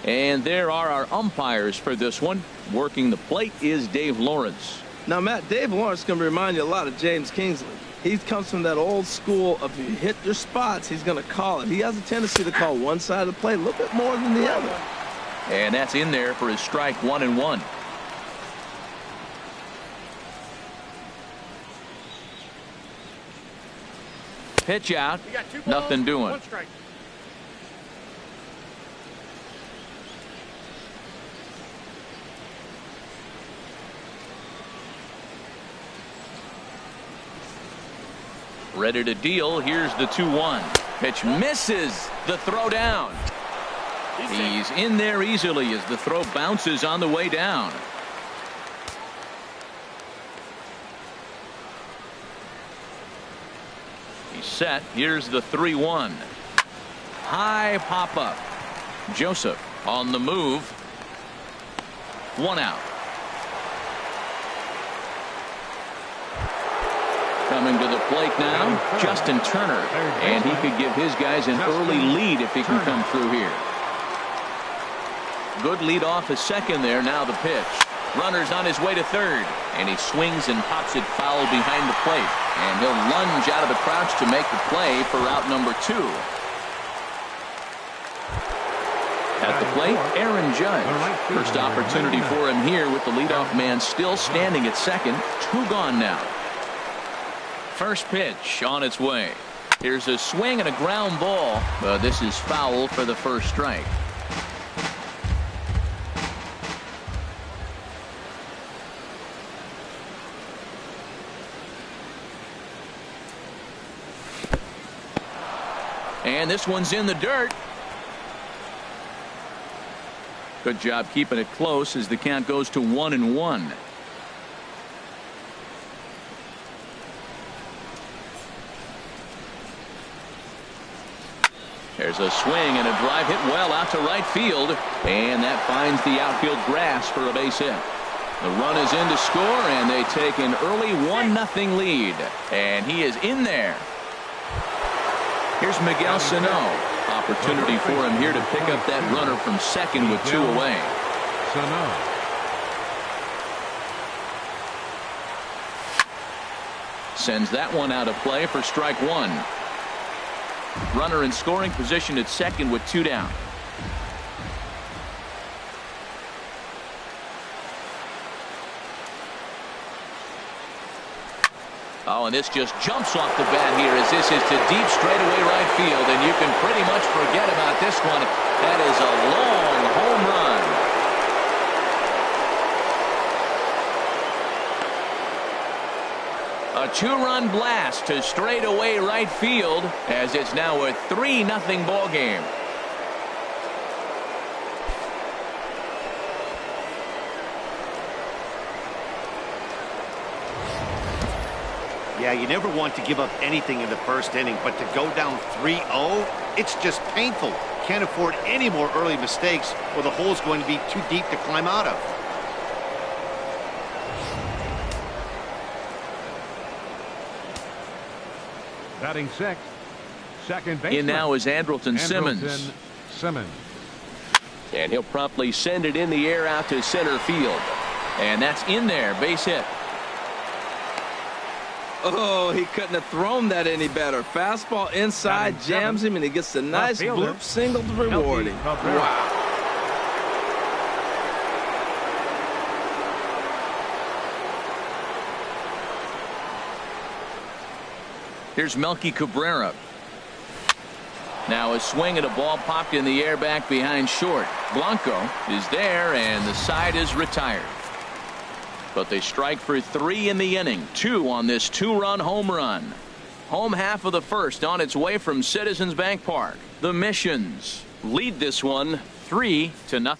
And there are our umpires for this one. Working the plate is Dave Lawrence. Now, Matt, Dave Lawrence is going to remind you a lot of James Kingsley. He comes from that old school of you hit your spots, he's going to call it. He has a tendency to call one side of the plate a little bit more than the other. And that's in there for his strike 1-1. Pitch out. Nothing doing. Ready to deal. Here's the 2-1. Pitch misses. The throw down. He's in there easily as the throw bounces on the way down. He's set. Here's the 3-1. High pop up. Joseph on the move. 1 out. Coming to the plate now, Justin Turner. And he could give his guys an early lead if he can come through here. Good lead off his second there. Now the pitch. Runner's on his way to third. And he swings and pops it foul behind the plate. And he'll lunge out of the crouch to make the play for out number 2. At the plate, Aaron Judge. First opportunity for him here with the leadoff man still standing at second. 2 gone now. First pitch on its way. Here's a swing and a ground ball. But this is foul for the first strike. And this one's in the dirt. Good job keeping it close as the count goes to 1-1. There's a swing and a drive hit well out to right field. And that finds the outfield grass for a base hit. The run is in to score, and they take an early 1-0 lead. And he is in there. Here's Miguel Sano. Opportunity for him here to pick up that runner from second with 2 away. Sends that one out of play for strike 1. Runner in scoring position at second with 2 down. Oh, and this just jumps off the bat here as this is to deep straightaway right field, and you can pretty much forget about this one. That is a long home run. A 2-run blast to straightaway right field as it's now a 3-0 ball game. Yeah, you never want to give up anything in the first inning, but to go down 3-0, it's just painful. Can't afford any more early mistakes or the hole's going to be too deep to climb out of. Batting sixth, second baseman. In now is Andrelton Simmons. And he'll promptly send it in the air out to center field. And that's in there, base hit. Oh, he couldn't have thrown that any better. Fastball inside, jams him, and he gets a nice bloop single to reward him. Wow. Here's Melky Cabrera. Now a swing at a ball popped in the air back behind short. Blanco is there, and the side is retired. But they strike for 3 in the inning. 2 on this 2-run home run. Home half of the first on its way from Citizens Bank Park. The Missions lead this one 3-0.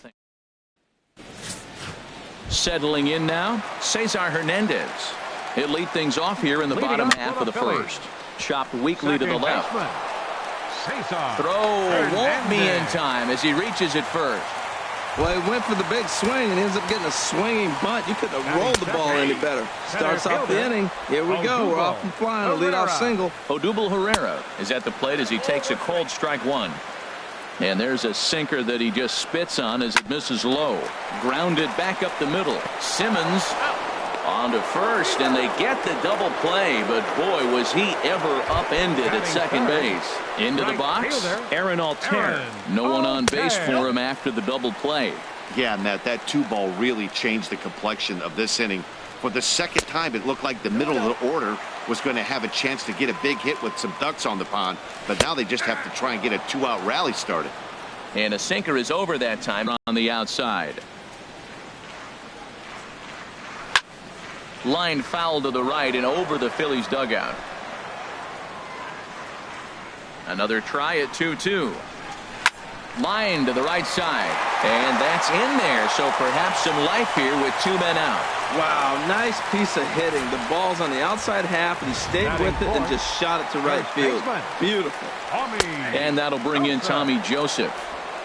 Settling in now, Cesar Hernandez. He'll lead things off here in the bottom half of the first. Chopped weakly to the left. Throw won't be in time as he reaches it first. Well, he went for the big swing and ends up getting a swinging bunt. You couldn't have rolled the ball any better. Starts off the inning. Here we go. We're off and flying. A leadoff single. Odubel Herrera is at the plate as he takes a cold strike one. And there's a sinker that he just spits on as it misses low. Grounded back up the middle. Simmons on to first, and they get the double play, but boy, was he ever upended at second base. Into the box, Aaron Altair. No one on base for him after the double play. Yeah, Matt, that 2-ball really changed the complexion of this inning. For the second time, it looked like the middle of the order was going to have a chance to get a big hit with some ducks on the pond, but now they just have to try and get a 2-out rally started. And a sinker is over that time on the outside. Line foul to the right and over the Phillies dugout. Another try at 2-2. Line to the right side, and that's in there, so perhaps some life here with 2 men out. Wow, nice piece of hitting. The ball's on the outside half, and he stayed with it and just shot it to right field. Beautiful. And that'll bring in Tommy Joseph,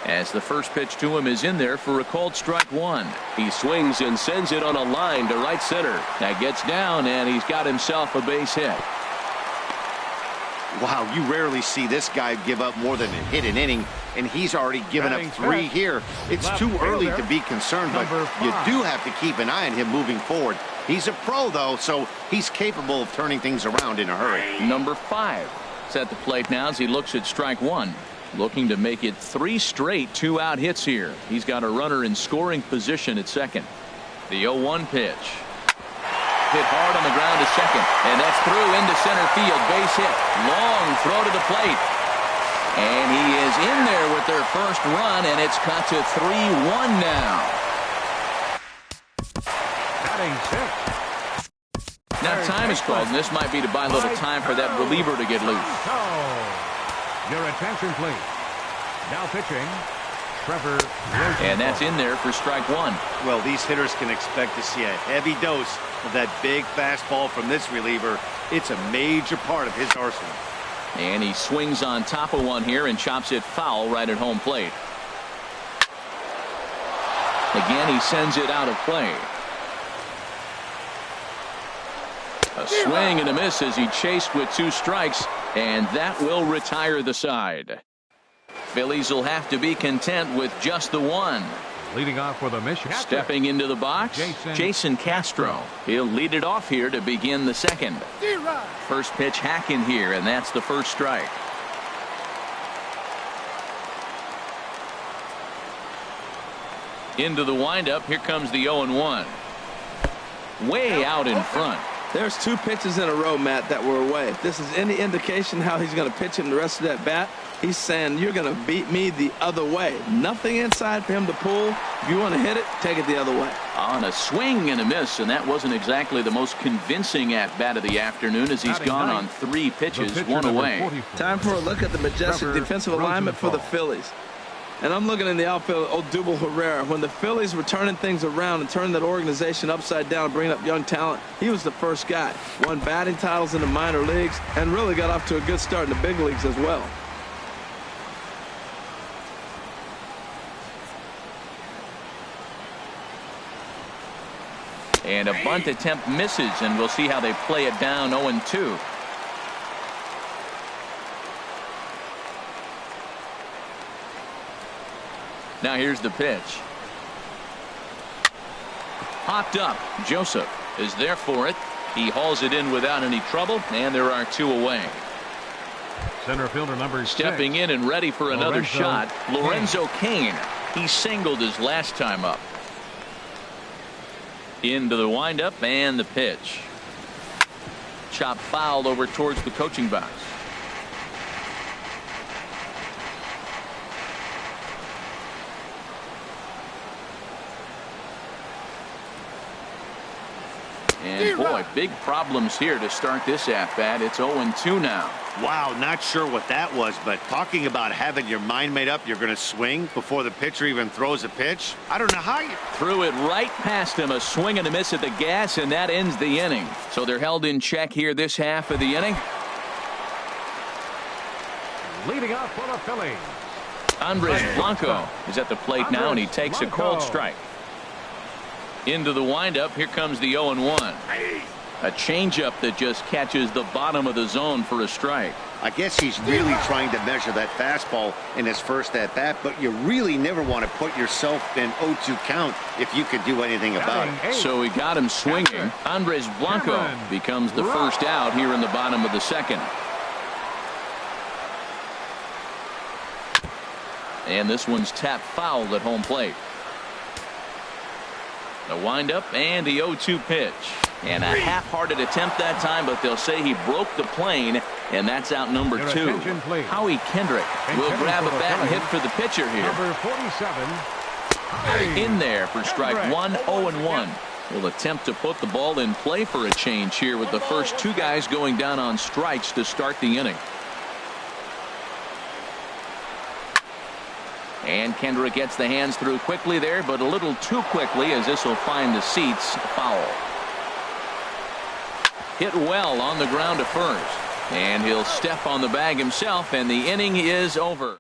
as the first pitch to him is in there for a called strike one. He swings and sends it on a line to right center. That gets down, and he's got himself a base hit. Wow, you rarely see this guy give up more than a hit an inning, and he's already given up 3 here. It's too early to be concerned, but you do have to keep an eye on him moving forward. He's a pro, though, so he's capable of turning things around in a hurry. Number 5 is at the plate now as he looks at strike one. Looking to make it 3 straight 2-out hits here. He's got a runner in scoring position at second. The 0-1 pitch. Hit hard on the ground to second, and that's through into center field. Base hit. Long throw to the plate. And he is in there with their first run, and it's cut to 3-1 now. Now time is called, and this might be to buy a little time for that reliever to get loose. Your attention, please. Now pitching, Trevor. And that's in there for strike one. Well, these hitters can expect to see a heavy dose of that big fastball from this reliever. It's a major part of his arsenal. And he swings on top of one here and chops it foul right at home plate. Again, he sends it out of play. A swing and a miss as he chased with 2 strikes, and that will retire the side. Phillies will have to be content with just the one. Leading off for the mission. Stepping into the box, Jason Castro. He'll lead it off here to begin the second. First pitch hack in here, and that's the first strike. Into the windup, here comes the 0-1. Way out in front. There's 2 pitches in a row, Matt, that were away. If this is any indication how he's going to pitch him the rest of that bat, he's saying you're going to beat me the other way. Nothing inside for him to pull. If you want to hit it, take it the other way. On a swing and a miss, and that wasn't exactly the most convincing at-bat of the afternoon as he's gone on 3 pitches, 1 away. Time for a look at the majestic defensive alignment for the Phillies. And I'm looking in the outfield, Odubel Herrera. When the Phillies were turning things around and turning that organization upside down and bringing up young talent, he was the first guy. Won batting titles in the minor leagues and really got off to a good start in the big leagues as well. And a bunt attempt misses, and we'll see how they play it down 0-2. Now here's the pitch. Popped up. Joseph is there for it. He hauls it in without any trouble, and there are 2 away. Center fielder number Stepping 6. in and ready for another Lorenzo shot, Lorenzo Cain. He singled his last time up. Into the windup and the pitch. Chop foul over towards the coaching box. And boy, big problems here to start this at-bat. It's 0-2 now. Wow, not sure what that was, but talking about having your mind made up, you're going to swing before the pitcher even throws a pitch. I don't know how you threw it right past him. A swing and a miss at the gas, and that ends the inning. So they're held in check here this half of the inning. Leading off for the Phillies, Andres Blanco is at the plate now, and he takes a cold strike. Into the windup. Here comes the 0-1. A changeup that just catches the bottom of the zone for a strike. I guess he's really trying to measure that fastball in his first at bat, but you really never want to put yourself in 0-2 count if you could do anything about it. So he got him swinging. Andres Blanco becomes the first out here in the bottom of the second. And this one's tapped foul at home plate. The windup and the 0-2 pitch. And a half-hearted attempt that time, but they'll say he broke the plane, and that's out number 2. Howie Kendrick will grab a bat and hit for the pitcher here. Number 47. In there for strike 1, 0-1. Will attempt to put the ball in play for a change here with the first 2 guys going down on strikes to start the inning. And Kendrick gets the hands through quickly there, but a little too quickly as this will find the seats foul. Hit well on the ground to first. And he'll step on the bag himself, and the inning is over.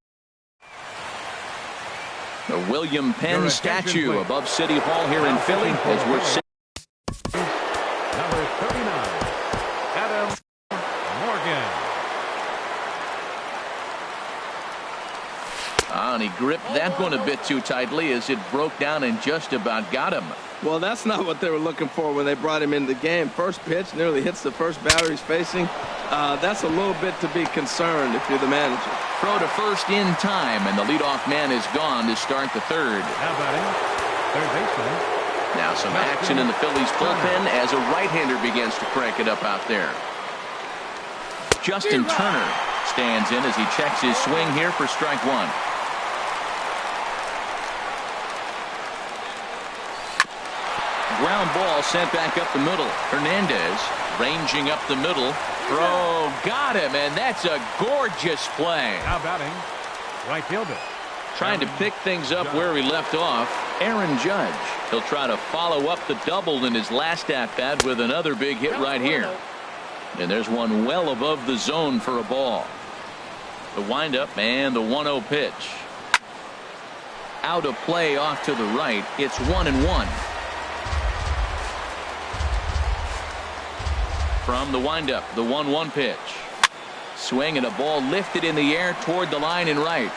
The William Penn statue above City Hall here in Philly as we're sitting. Number 39, Adam Morgan. And he gripped that one a bit too tightly as it broke down and just about got him. Well, that's not what they were looking for when they brought him into the game. First pitch nearly hits the first batter he's facing. That's a little bit to be concerned if you're the manager. Throw to first in time, and the leadoff man is gone to start the third. How about him? Third baseman. Now some action in the Phillies bullpen as a right-hander begins to crank it up out there. Justin Turner stands in as he checks his swing here for strike 1. Ground ball sent back up the middle. Hernandez ranging up the middle. Throw got him, and that's a gorgeous play. How about him? Right fielder. Trying to pick things up where he left off. Aaron Judge. He'll try to follow up the double in his last at-bat with another big hit right here. And there's one well above the zone for a ball. The windup and the 1-0 pitch. Out of play off to the right. It's 1-1. From the windup, the 1-1 pitch. Swing and a ball lifted in the air toward the line and right.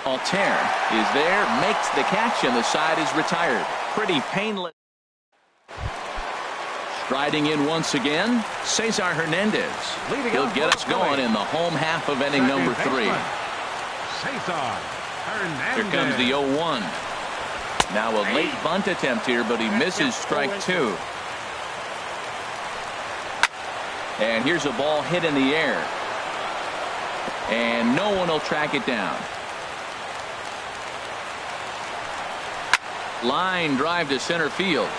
Altair is there, makes the catch, and the side is retired. Pretty painless. Striding in once again, Cesar Hernandez. He'll get us going in the home half of inning number 3. Cesar Hernandez. Here comes the 0-1. Now a late bunt attempt here, but he misses strike 2. And here's a ball hit in the air. And no one will track it down. Line drive to center field.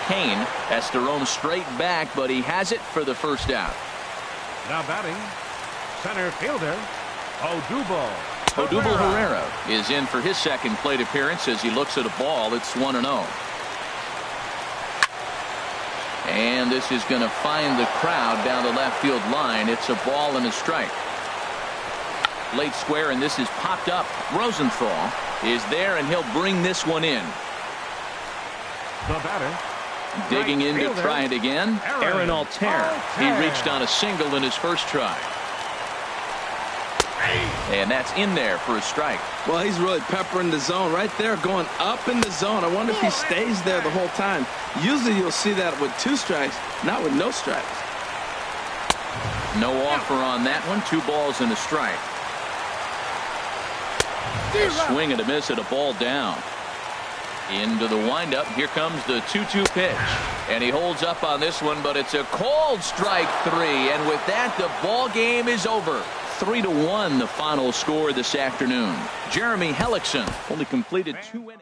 Kane has to roam straight back, but he has it for the first out. Now batting, center fielder, Odubel Herrera is in for his second plate appearance as he looks at a ball. It's 1-0. And this is going to find the crowd down the left field line. It's a ball and a strike. Late square, and this is popped up. Rosenthal is there, and he'll bring this one in. The batter. Digging in to try it again. Aaron Altair. He reached on a single in his first try. And that's in there for a strike. Well, he's really peppering the zone right there, going up in the zone. I wonder if he stays there the whole time. Usually you'll see that with 2 strikes, not with no strikes. No offer on that one. 2 balls and a strike. A swing and a miss at a ball down. Into the windup. Here comes the 2-2 pitch. And he holds up on this one, but it's a called strike 3. And with that, the ball game is over. 3-1 the final score this afternoon. Jeremy Hellickson only completed 2 innings.